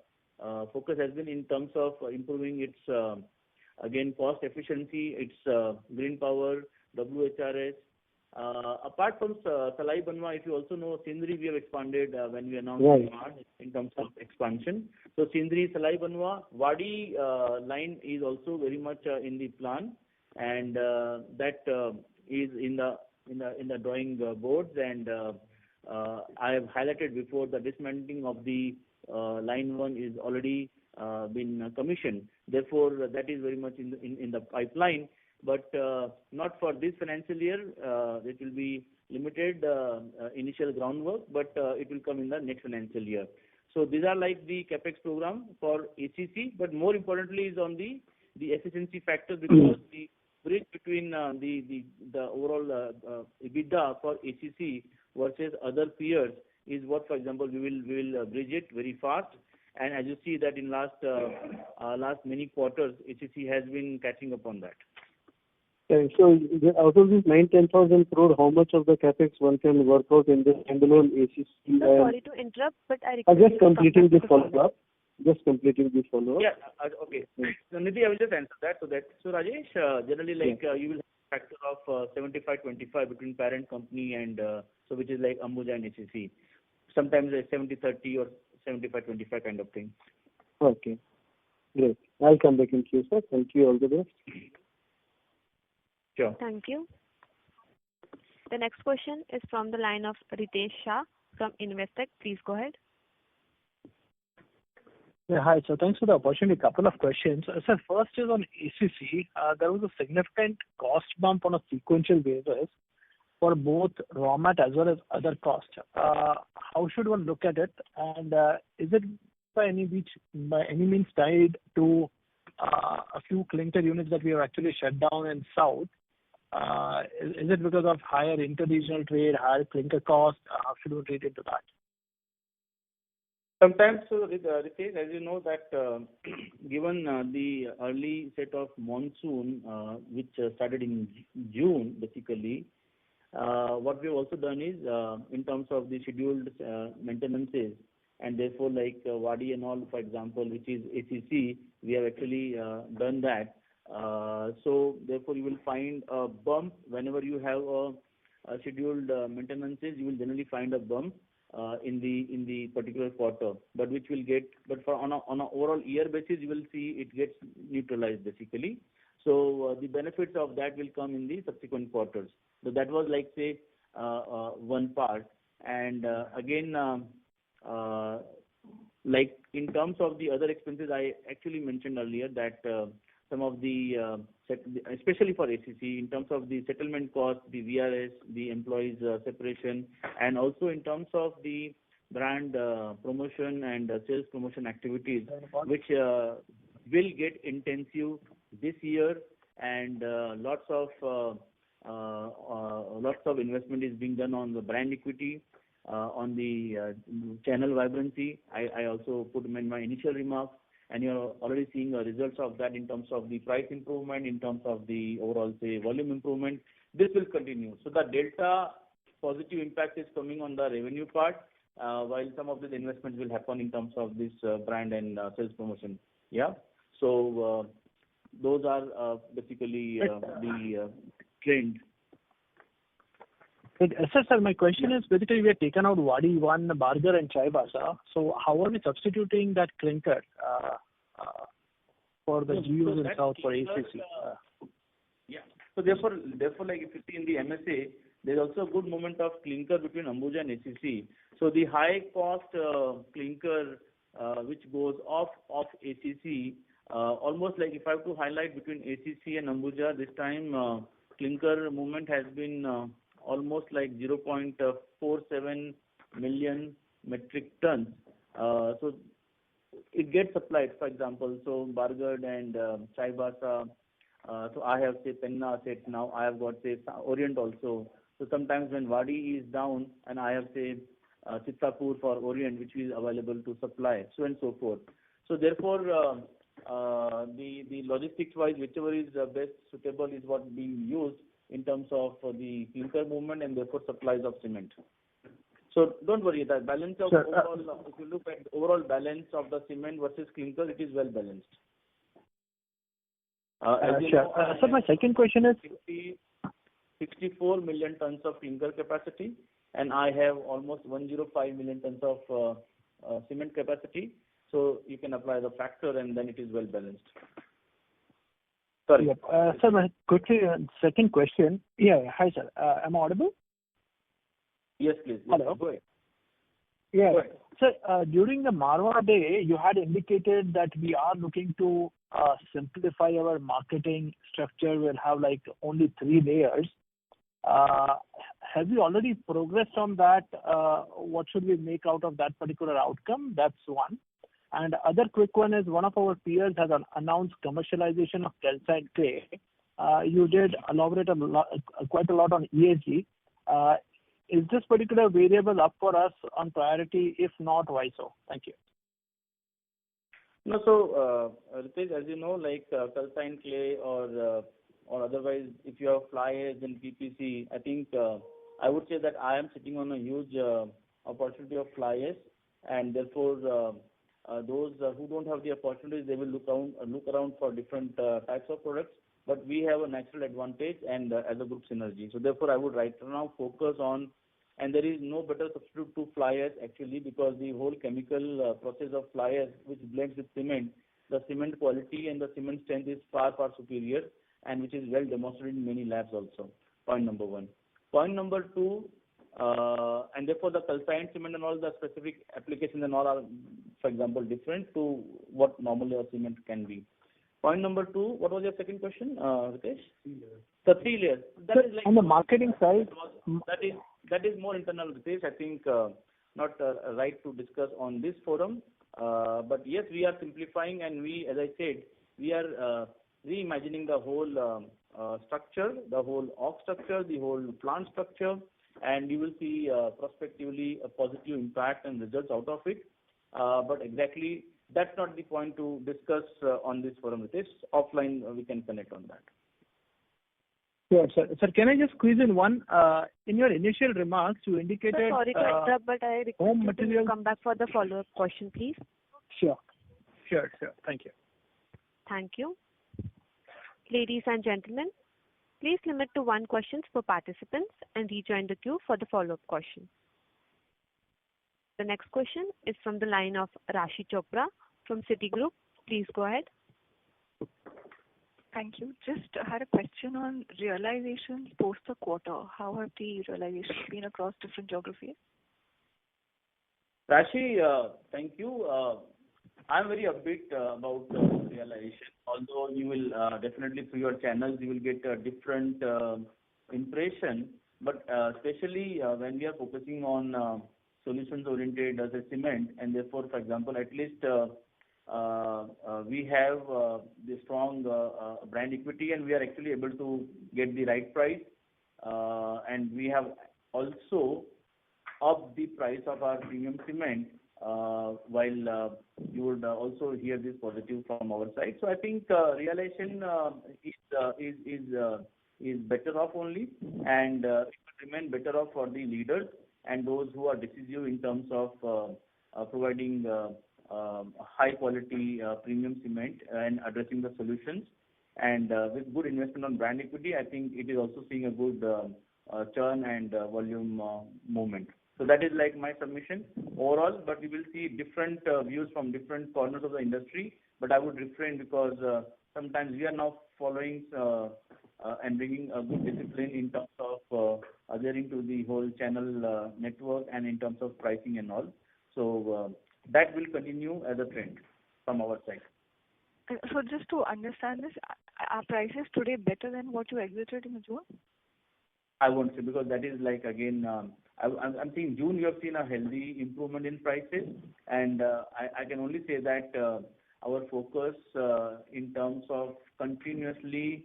focus has been in terms of improving its again cost efficiency, its green power, WHRS. Apart from Salai Banwa, if you also know, Sindri we have expanded when we announced in March in terms of expansion. So Sindri, Salai Banwa, Wadi line is also very much in the plan, and that is in the drawing boards. And I have highlighted before the dismantling of the line 1 is already been commissioned. Therefore, that is very much in the pipeline. But not for this financial year. It will be limited initial groundwork, but it will come in the next financial year. So these are like the capex program for ACC, but more importantly is on the efficiency factor, because the bridge between the overall EBITDA for ACC versus other peers is what, for example, we will bridge it very fast. And as you see that in last many quarters, ACC has been catching up on that. Okay, so out of this 9,000-10,000 crore, how much of the capex one can work out in the standalone ACC? Sorry to interrupt, but I request just completing this follow-up. Just completing this follow-up. Yeah. Okay. So Nidhi, I will just answer that. So Rajesh, generally you will have a factor of 75-25 between parent company and so which is like Ambuja and ACC. Sometimes a 70-30 or 75-25 kind of thing. Okay. Great. I'll come back in queue, sir. Thank you. All the best. Sure. Thank you. The next question is from the line of Ritesh Shah from Investec. Please go ahead. Yeah, hi. So thanks for the opportunity. Couple of questions. Sir, first is on ACC. There was a significant cost bump on a sequential basis for both raw mat as well as other costs. How should one look at it? And is it by any means tied to a few clinker units that we have actually shut down in South? Is it because of higher interregional trade, higher clinker cost? How should we read into that? Sometimes, so Ritesh, as you know that given the early set of monsoon, which started in June, basically, what we've also done is in terms of the scheduled maintenances, and therefore like Wadi and all, for example, which is ACC, we have actually done that. So therefore, you will find a bump whenever you have a scheduled maintenances. You will generally find a bump in the particular quarter, but which will get, but for on a overall year basis, you will see it gets neutralized basically. So the benefits of that will come in the subsequent quarters. So that was like say one part, and again like in terms of the other expenses, I actually mentioned earlier that some of the especially for ACC, in terms of the settlement cost, the VRS, the employees separation, and also in terms of the brand promotion and sales promotion activities, which will get intensive this year, and lots of investment is being done on the brand equity, on the channel vibrancy. I also put in my initial remarks, and you're already seeing the results of that in terms of the price improvement, in terms of the overall, say, volume improvement. This will continue. So the delta positive impact is coming on the revenue part, while some of the investments will happen in terms of this brand and sales promotion. Yeah. So those are basically the trend. Sir, my question is basically we have taken out Wadi 1, Bargar and Chaibasa. So how are we substituting that clinker for the GUs in South for ACC? Yeah. So therefore, like if you see in the MSA, there's also a good moment of clinker between Ambuja and ACC. So the high cost clinker which goes off ACC, almost like if I have to highlight between ACC and Ambuja, this time clinker movement has been almost like 0.47 million metric tons. So it gets supplied, for example, so Bargad and Chaibasa. So I have say Penna asset now. I have got say Orient also. So sometimes when Wadi is down, and I have say Chittapur for Orient, which is available to supply, so and so forth. So therefore, the logistics wise, whichever is best suitable is what being used in terms of the clinker movement and therefore supplies of cement. So don't worry, the balance of overall, if you look at the overall balance of the cement versus clinker, it is well balanced. Sure. So my second question is 64 million tons of clinker capacity, and I have almost 105 million tons of cement capacity. So you can apply the factor, and then it is well balanced. Sorry. Yeah. Sir, my quickly second question. Yeah. Hi, sir. Am I audible? Yes, please. Hello. Go ahead. Yeah. Go ahead. Sir, during the Marwa Day, you had indicated that we are looking to simplify our marketing structure. We'll have like only 3 layers. Have you already progressed on that? What should we make out of that particular outcome? That's one. And other quick one is one of our peers has announced commercialization of calcined clay. You did elaborate quite a lot on ESG. Is this particular variable up for us on priority? If not, why so? Thank you. No, so Ritesh, as you know, like calcine clay or otherwise, if you have fly ash and PPC, I think I would say that I am sitting on a huge opportunity of fly ash, and therefore those who don't have the opportunities, they will look around for different types of products. But we have a natural advantage and as a group synergy. So therefore, I would right now focus on, and there is no better substitute to fly ash actually, because the whole chemical process of fly ash, which blends with cement, the cement quality and the cement strength is far superior, and which is well demonstrated in many labs also. Point number one. Point number two, and therefore the calcined cement and all the specific applications and all are, for example, different to what normally a cement can be. Point number two, what was your second question, Ritesh? 3 layers. The 3 layers. That is like on the marketing side. That is more internal, Ritesh. I think not right to discuss on this forum. But yes, we are simplifying, and we, as I said, we are reimagining the whole structure, the whole org structure, the whole plant structure, and you will see prospectively a positive impact and results out of it. But exactly, that's not the point to discuss on this forum, Ritesh. Offline, we can connect on that. Sure, sir. Sir, can I just squeeze in one? In your initial remarks, you indicated... Sir, sorry to interrupt, but I request you material... to come back for the follow-up question, please. Sure. Thank you. Thank you. Ladies and gentlemen, please limit to one question per participants and rejoin the queue for the follow-up question. The next question is from the line of Rashi Chopra from Citigroup. Please go ahead. Thank you. Just had a question on realizations post the quarter. How have the realizations been across different geographies? Rashi, thank you. I'm very upbeat about realization. Although you will definitely through your channels you will get a different impression, but especially when we are focusing on solutions oriented as a cement, and therefore, for example, at least we have the strong brand equity, and we are actually able to get the right price, and we have also upped the price of our premium cement, while you would also hear this positive from our side. So I think realization is better off only, and it will remain better off for the leaders and those who are decisive in terms of providing high quality premium cement and addressing the solutions. And with good investment on brand equity, I think it is also seeing a good churn and volume movement. So that is like my submission overall, but we will see different views from different corners of the industry. But I would refrain because sometimes we are now following and bringing a good discipline in terms of adhering to the whole channel network and in terms of pricing and all. So that will continue as a trend from our side. So just to understand this, are prices today better than what you exited in June? I won't say, because that is like, again, I'm saying June you have seen a healthy improvement in prices, and I can only say that our focus in terms of continuously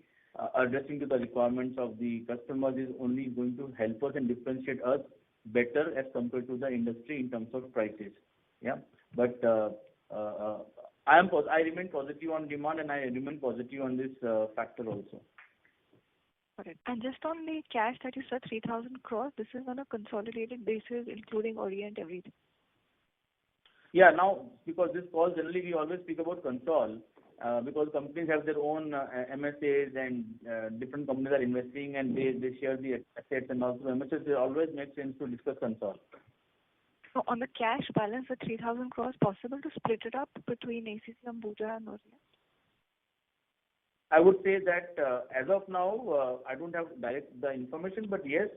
addressing to the requirements of the customers is only going to help us and differentiate us better as compared to the industry in terms of prices. Yeah, but I remain positive on demand, and I remain positive on this factor also. Got it. And just on the cash that you said, 3,000 crores, this is on a consolidated basis, including Orient, everything. Yeah, now, because this call generally we always speak about consol, because companies have their own MSAs, and different companies are investing, and they share the assets, and also MSAs, it always makes sense to discuss consol. So on the cash balance, the 3,000 crores, possible to split it up between ACC, Ambuja and Orient? I would say that as of now, I don't have the information, but yes,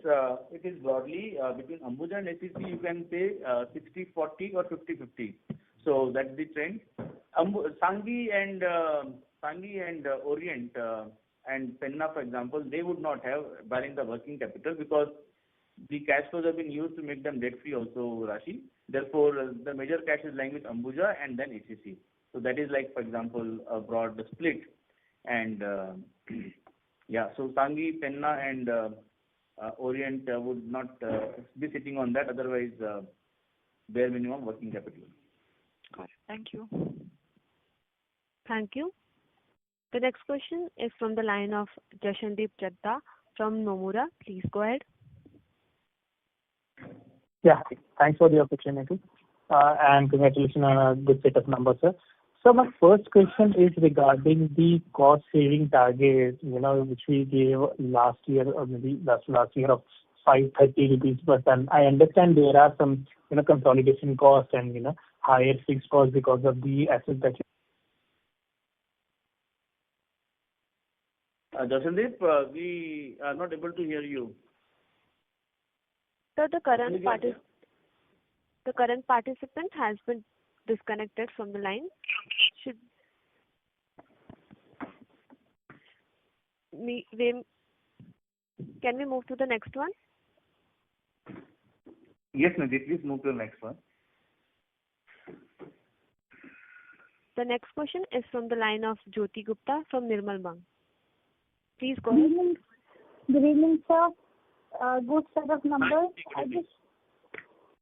it is broadly between Ambuja and ACC, you can say 60-40 or 50-50. So that's the trend. Sanghi and Orient and Penna, for example, they would not have barring the working capital, because the cash flows have been used to make them debt free also, Rashi. Therefore, the major cash is lying with Ambuja and then ACC. So that is like, for example, a broad split. And yeah, so Sanghi, Penna and Orient would not be sitting on that, otherwise bare minimum working capital. Got it. Thank you. Thank you. The next question is from the line of Jashandeep Chadda from Nomura. Please go ahead. Yeah, thanks for the opportunity, and congratulations on a good set of numbers, sir. So my first question is regarding the cost saving target, which we gave last year or maybe last year of 530 rupees per ton. I understand there are some, consolidation costs and, higher fixed costs because of the assets that Jashandeep, we are not able to hear you. Sir, the current participant has been disconnected from the line. Can we move to the next one? Yes, Nidhi, please move to the next one. The next question is from the line of Jyoti Gupta from Nirmal Bang. Please go ahead. Good evening, sir. Good set of numbers.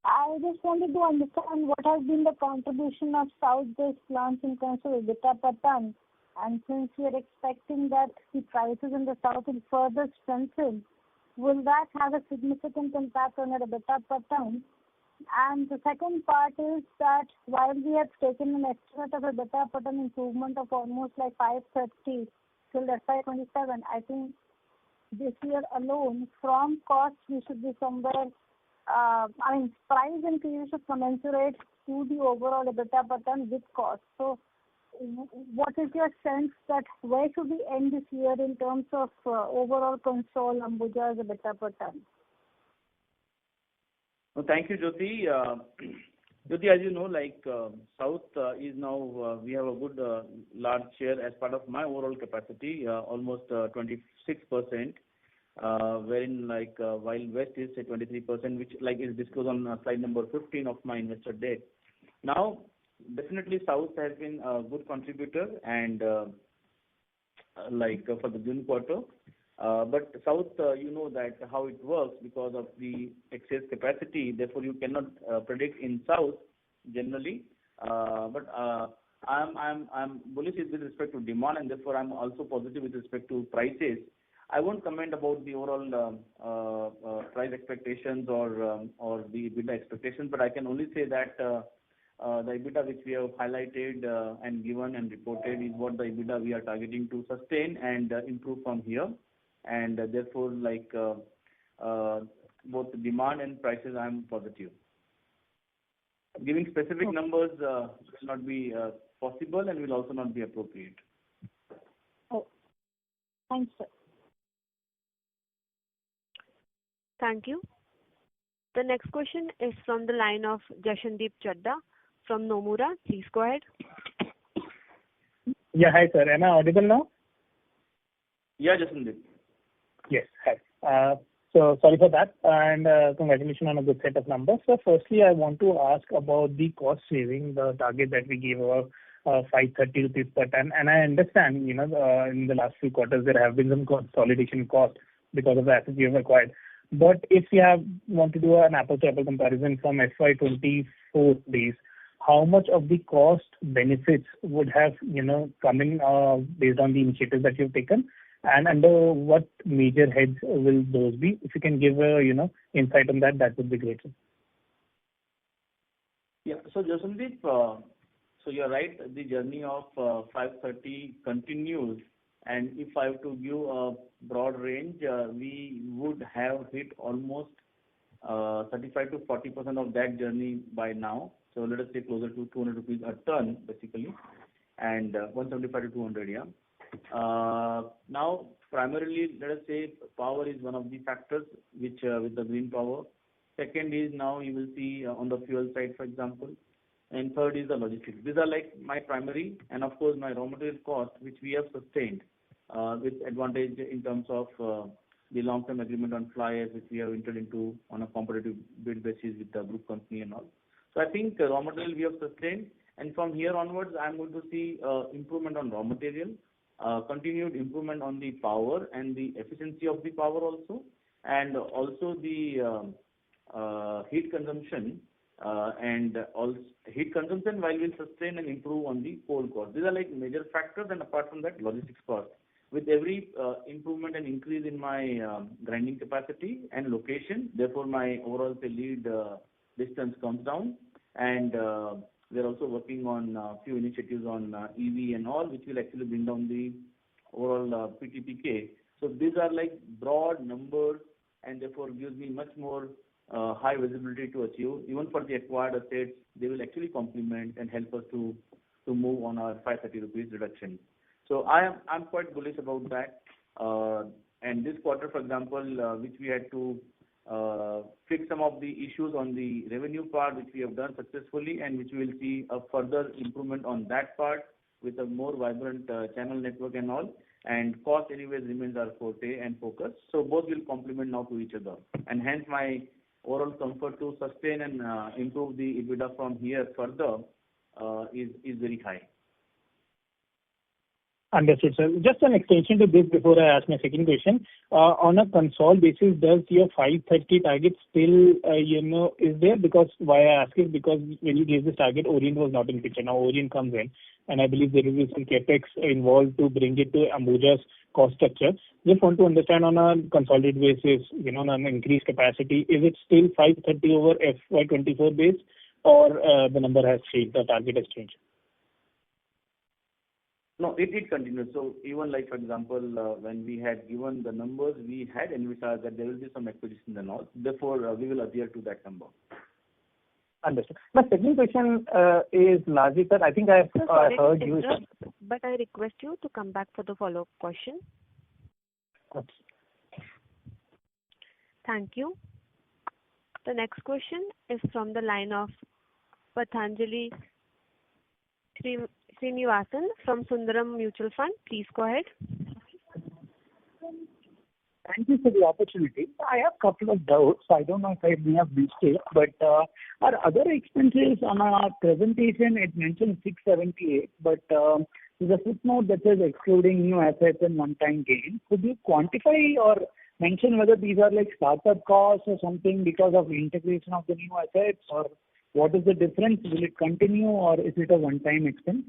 I just wanted to understand what has been the contribution of South-based plants in terms of EBITDA per ton. And since we are expecting that the prices in the South will further strengthen, will that have a significant impact on our EBITDA per ton? And the second part is that while we have taken an estimate of a EBITDA per ton improvement of almost like 530 till FY27, I think this year alone, from cost, we should be somewhere, price increase should commensurate to the overall EBITDA per ton with cost. So what is your sense that where should we end this year in terms of overall console Ambuja's EBITDA per ton? Well, thank you, Jyoti. Jyoti, as you know, South is now, we have a good large share as part of my overall capacity, almost 26%, wherein while West is say 23%, which is disclosed on slide number 15 of my investor deck. Now, definitely South has been a good contributor and for the June quarter. But South, you know that how it works because of the excess capacity. Therefore, you cannot predict in South generally. But I'm bullish with respect to demand, and therefore I'm also positive with respect to prices. I won't comment about the overall price expectations or the EBITDA expectations, but I can only say that the EBITDA which we have highlighted and given and reported is what the EBITDA we are targeting to sustain and improve from here. And therefore, both demand and prices, I'm positive. Giving specific numbers will not be possible and will also not be appropriate. Oh, thanks, sir. Thank you. The next question is from the line of Jashandeep Chadda from Nomura. Please go ahead. Yeah, hi sir. Am I audible now? Yeah, Jashandeep. Yes, hi. So sorry for that, and congratulations on a good set of numbers. So firstly, I want to ask about the cost saving, the target that we gave of 530 rupees per ton. And I understand, in the last few quarters there have been some consolidation costs because of the assets you have acquired. But if you want to do an apple-to-apple comparison from FY24 days, how much of the cost benefits would have, come in based on the initiatives that you've taken? And under what major heads will those be? If you can give insight on that, that would be great. Yeah. So Jashandeep, so you're right. The journey of 530 continues, and if I have to give a broad range, we would have hit almost 35 to 40% of that journey by now. So let us say closer to 200 rupees a ton, basically, and 175 to 200, yeah. Now, primarily, let us say power is one of the factors which with the green power. Second is now you will see on the fuel side, for example. And third is the logistics. These are my primary, and of course my raw material cost, which we have sustained with advantage in terms of the long-term agreement on fly ash, which we have entered into on a competitive bid basis with the group company and all. So I think raw material we have sustained, and from here onwards, I'm going to see improvement on raw material. Continued improvement on the power and the efficiency of the power also, and also the heat consumption and also heat consumption, while we'll sustain and improve on the coal cost. These are like major factors, and apart from that, logistics cost. With every improvement and increase in my grinding capacity and location, therefore my overall say lead distance comes down, and we're also working on a few initiatives on EV and all, which will actually bring down the overall PTPK. So these are like broad numbers, and therefore gives me much more high visibility to achieve. Even for the acquired assets, they will actually complement and help us to move on our 530 rupees reduction. So I'm quite bullish about that. And this quarter, for example, which we had to fix some of the issues on the revenue part, which we have done successfully, and which we will see a further improvement on that part with a more vibrant channel network and all. And cost anyways remains our forte and focus. So both will complement now to each other. And hence my overall comfort to sustain and improve the EBITDA from here further is very high. Understood, sir. Just an extension to this before I ask my second question. On a console basis, does your 530 target still, is there? Because why I ask is because when you gave this target, Orient was not in picture. Now Orient comes in, and I believe there will be some capex involved to bring it to Ambuja's cost structure. Just want to understand on a consolidated basis, on an increased capacity, is it still 530 over FY24 base, or the number has changed, the target has changed? No, it continues. So even like, for example, when we had given the numbers, we had envisaged that there will be some acquisition and all. Therefore, we will adhere to that number. Understood. My second question is, Nazi sir, I think I heard you. But I request you to come back for the follow-up question. Okay. Thank you. The next question is from the line of Pathanjali Srinivasan from Sundaram Mutual Fund. Please go ahead. Thank you for the opportunity. I have a couple of doubts. I don't know if I may have missed it, but our other expenses on our presentation, it mentioned 678, but there's a footnote that says excluding new assets and one-time gain. Could you quantify or mention whether these are like startup costs or something because of integration of the new assets, or what is the difference? Will it continue, or is it a one-time expense?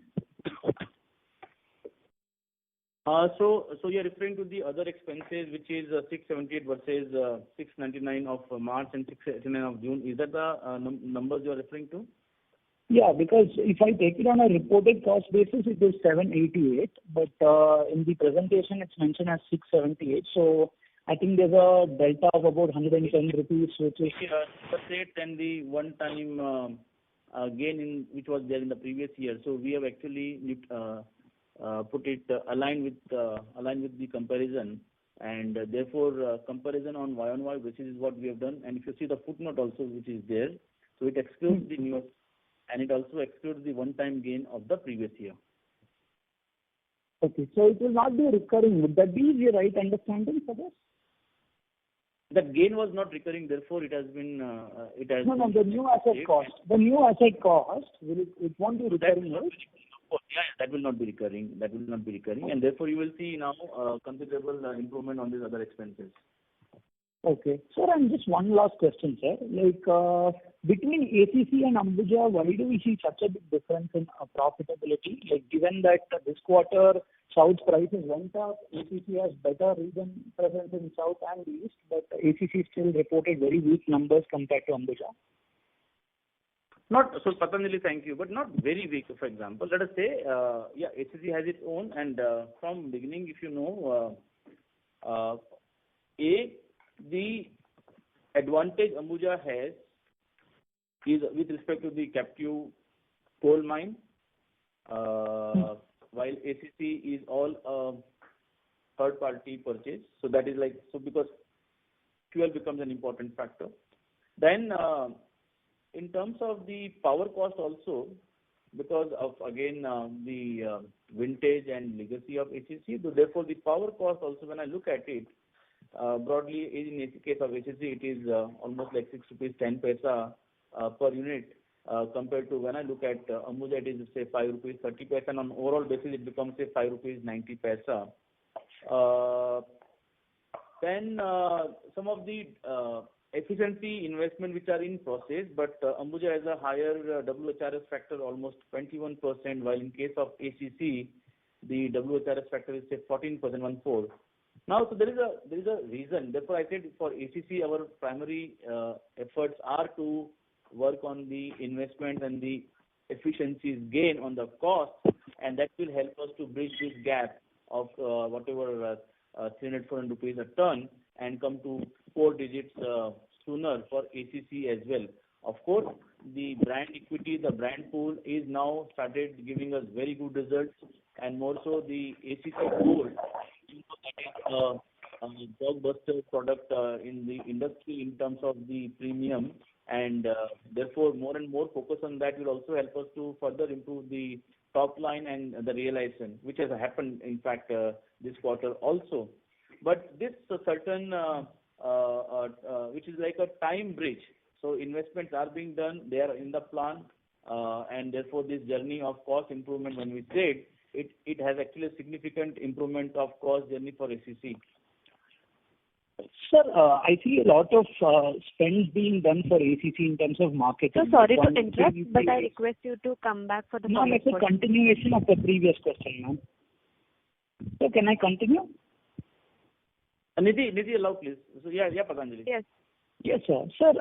So you're referring to the other expenses, which is 678 versus 699 of March and 689 of June. Is that the numbers you're referring to? Yeah, because if I take it on a reported cost basis, it is 788, but in the presentation it's mentioned as 678. So I think there's a delta of about 110 rupees, which is... Separate than the one-time gain which was there in the previous year. So we have actually put it aligned with the comparison, and therefore comparison on Y-on-Y basis is what we have done. And if you see the footnote also which is there, so it excludes the new, and it also excludes the one-time gain of the previous year. Okay, so it will not be recurring. Would that be the right understanding for this? That gain was not recurring, therefore it has been. No, the new asset cost. The new asset cost, it won't be recurring, right? Yeah, that will not be recurring. That will not be recurring, and therefore you will see now considerable improvement on these other expenses. Okay. Sir, and just one last question, sir. Like, between ACC and Ambuja, why do we see such a big difference in profitability? Like, given that this quarter South prices went up, ACC has better region presence in South and East, but ACC still reported very weak numbers compared to Ambuja. Not so, Patanjali, thank you, but not very weak. For example, let us say, ACC has its own, and from beginning, if you know, the advantage Ambuja has is with respect to the captive coal mine, while ACC is all third-party purchase. So that is like, so because fuel becomes an important factor. Then, in terms of the power cost also, because of again the vintage and legacy of ACC, so therefore the power cost also, when I look at it, broadly in the case of ACC, it is almost like 6 rupees 10 paisa per unit, compared to when I look at Ambuja, it is say 5 rupees 30 paisa, and on overall basis it becomes say 5 rupees 90 paisa. Then some of the efficiency investment which are in process, but Ambuja has a higher WHRS factor, almost 21%, while in case of ACC, the WHRS factor is say 14%, 1/4. Now, so there is a reason. Therefore, I said for ACC, our primary efforts are to work on the investment and the efficiencies gain on the cost, and that will help us to bridge this gap of whatever 300-400 rupees a ton and come to 4 digits sooner for ACC as well. Of course, the brand equity, the brand pool is now started giving us very good results, and more so the ACC Gold, a blockbuster product in the industry in terms of the premium, and therefore more and more focus on that will also help us to further improve the top line and the realization, which has happened in fact this quarter also. But this certain which is like a time bridge. So investments are being done, they are in the plan, and therefore this journey of cost improvement, when we said it has actually a significant improvement of cost journey for ACC. Sir, I see a lot of spends being done for ACC in terms of marketing. So sorry to interrupt, but I request you to come back for the No, follow-up it's a question. continuation of the previous question, ma'am. So can I continue? Nidhi, allow please. So yeah, Patanjali. Yes. Yes, sir. Sir,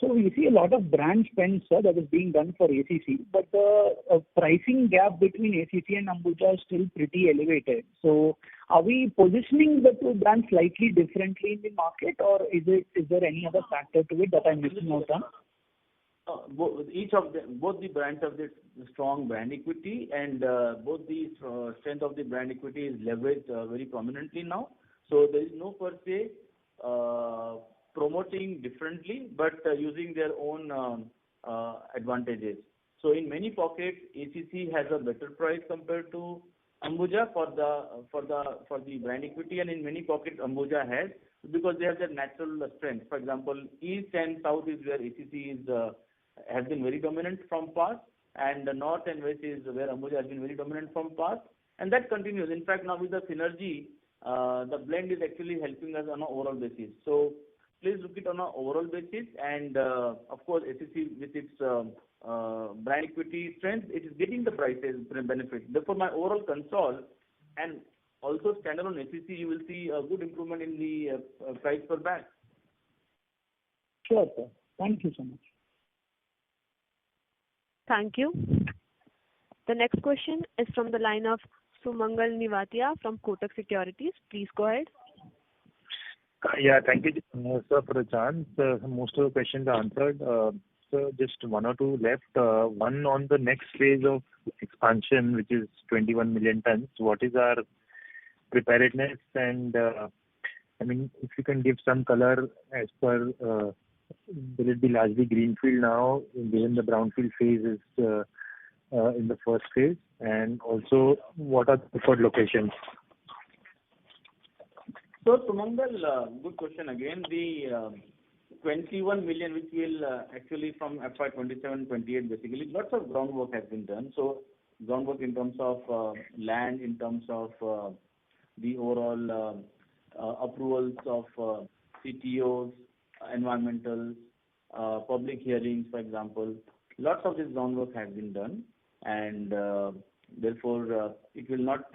so we see a lot of brand spend, sir, that is being done for ACC, but the pricing gap between ACC and Ambuja is still pretty elevated. So are we positioning the two brands slightly differently in the market, or is there any other factor to it that I'm missing out on? Both the brands have this strong brand equity, and both the strength of the brand equity is leveraged very prominently now. So there is no per se promoting differently, but using their own advantages. So in many pockets, ACC has a better price compared to Ambuja for the brand equity, and in many pockets Ambuja has, because they have their natural strength. For example, East and South is where ACC has been very dominant from past, and the North and West is where Ambuja has been very dominant from past, and that continues. In fact, now with the synergy, the blend is actually helping us on an overall basis. So please look it on an overall basis, and of course ACC with its brand equity strength, it is getting the prices benefit. Therefore, my overall console and also standalone ACC, you will see a good improvement in the price per bag. Sure, sir. Thank you so much. Thank you. The next question is from the line of Sumangal Nevatia from Kotak Securities. Please go ahead. Yeah, thank you, sir, for the chance. Most of the questions are answered. So just one or two left. One on the next phase of expansion, which is 21 million tons. What is our preparedness? And I mean, if you can give some color as per, will it be largely greenfield now, given the brownfield phase is in the first phase? And also, what are the preferred locations? So, Sumangal, good question again. The 21 million, which will actually from FY27-28, basically, lots of groundwork has been done. So, groundwork in terms of land, in terms of the overall approvals of CTOs, environmental, public hearings, for example. Lots of this groundwork has been done, and therefore, it will not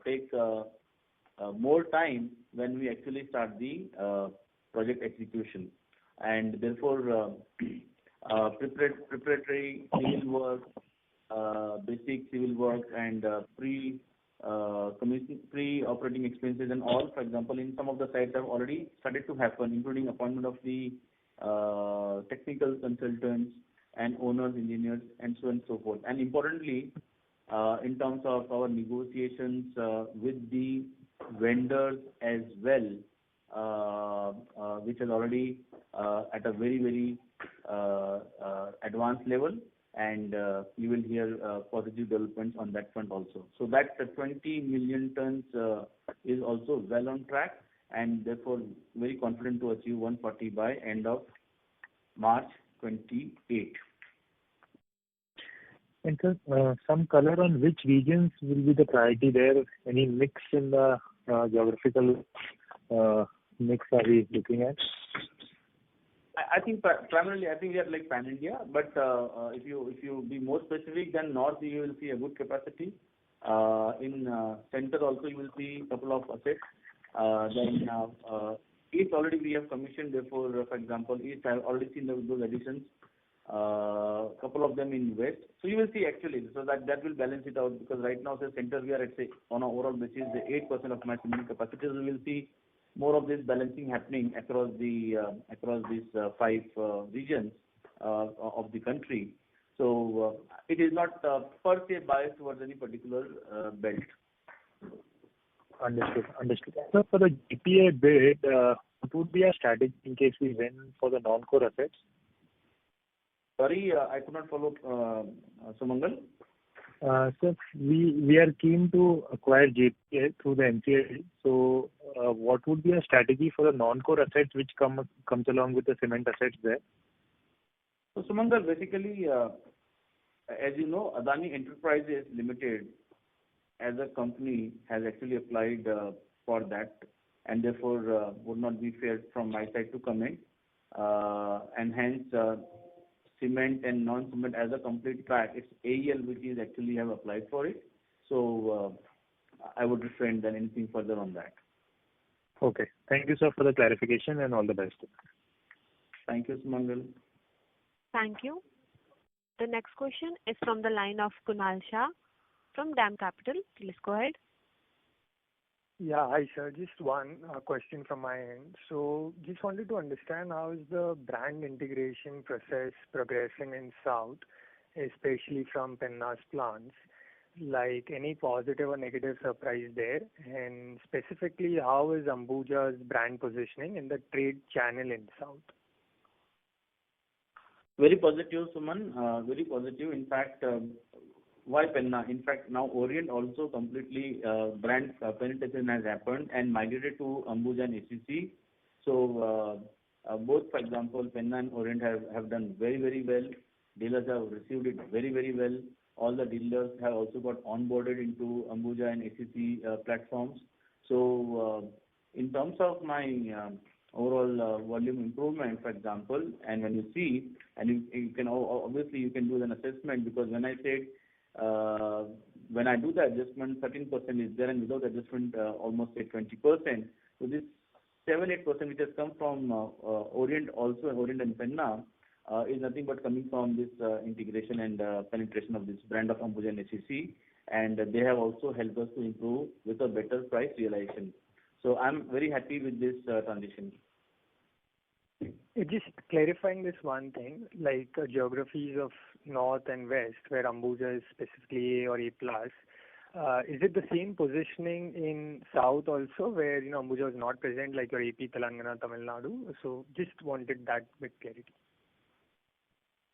take more time when we actually start the project execution. And therefore, preparatory civil work, basic civil work, and pre-operating expenses and all, for example, in some of the sites have already started to happen, including appointment of the technical consultants and owners, engineers, and so on and so forth. And importantly, in terms of our negotiations with the vendors as well, which is already at a very, very advanced level, and you will hear positive developments on that front also. So that 20 million tons is also well on track, and therefore very confident to achieve 140 by end of March 28. And sir, some color on which regions will be the priority there? Any mix in the geographical mix are we looking at? I think primarily, I think we are like pan India, but if you be more specific, then north you will see a good capacity. In center also you will see a couple of assets. Then east already we have commissioned. Therefore, for example, east I have already seen those additions. Couple of them in west. So you will see actually, so that will balance it out, because right now the center we are at, say, on an overall basis, the 8% of my cement capacity. So we will see more of this balancing happening across these five regions of the country. So it is not per se biased towards any particular belt. Understood. So for the GPA bid, what would be our strategy in case we win for the non-core assets? Sorry, I could not follow, Sumangal. Sir, we are keen to acquire JPA through the NCLT. So, what would be a strategy for the non-core assets which comes along with the cement assets there? So, Sumangal, basically, as you know, Adani Enterprises Limited as a company has actually applied for that, and therefore would not be fair from my side to comment. And hence, cement and non-cement as a complete track, it's AEL which is actually have applied for it. So I would refrain than anything further on that. Okay. Thank you, sir, for the clarification, and all the best. Thank you, Sumangal. Thank you. The next question is from the line of Kunal Shah from DAM Capital. Please go ahead. Yeah, hi sir. Just one question from my end. So just wanted to understand how is the brand integration process progressing in South, especially from Penna's plants? Like any positive or negative surprise there? And specifically, how is Ambuja's brand positioning in the trade channel in South? Very positive, Suman. Very positive. In fact, why Penna? In fact, now Orient also completely brand penetration has happened and migrated to Ambuja and ACC. So both, for example, Penna and Orient have done very, very well. Dealers have received it very, very well. All the dealers have also got onboarded into Ambuja and ACC platforms. So in terms of my overall volume improvement, for example, and when you see, and you can obviously you can do an assessment, because when I said when I do the adjustment, 13% is there, and without adjustment, almost say 20%. So this 7-8% which has come from Orient also, Orient and Penna, is nothing but coming from this integration and penetration of this brand of Ambuja and ACC, and they have also helped us to improve with a better price realization. So I'm very happy with this transition. Just clarifying this one thing, like geographies of North and West, where Ambuja is specifically A or A+, is it the same positioning in South also, where Ambuja is not present, like your AP, Telangana, Tamil Nadu? So just wanted that bit clarity.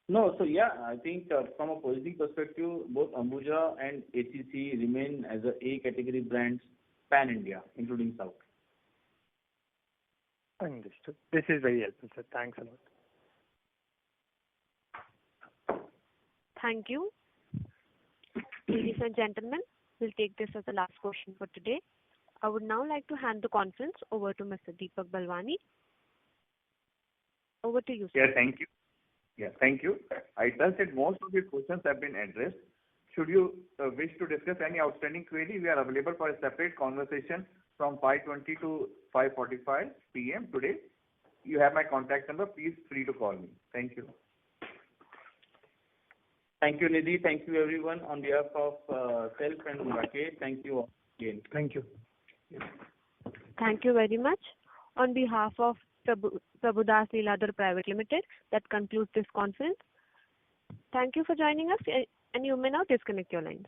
No, so yeah, I think from a positioning perspective, both Ambuja and ACC remain as A category brands pan-India, including South. Understood. This is very helpful, sir. Thanks a lot. Thank you. Ladies and gentlemen, we'll take this as the last question for today. I would now like to hand the conference over to Mr. Deepak Balwani. Over to you, sir. Yeah, thank you. Thank you. I trust that most of your questions have been addressed. Should you wish to discuss any outstanding query, we are available for a separate conversation from 5:20 to 5:45 p.m. today. You have my contact number. Please free to call me. Thank you. Thank you, Nidhi. Thank you, everyone. On behalf of self and Rakesh, thank you all again. Thank you. Thank you very much. On behalf of Prabhudas Leeladhar Private Limited, that concludes this conference. Thank you for joining us, and you may now disconnect your lines.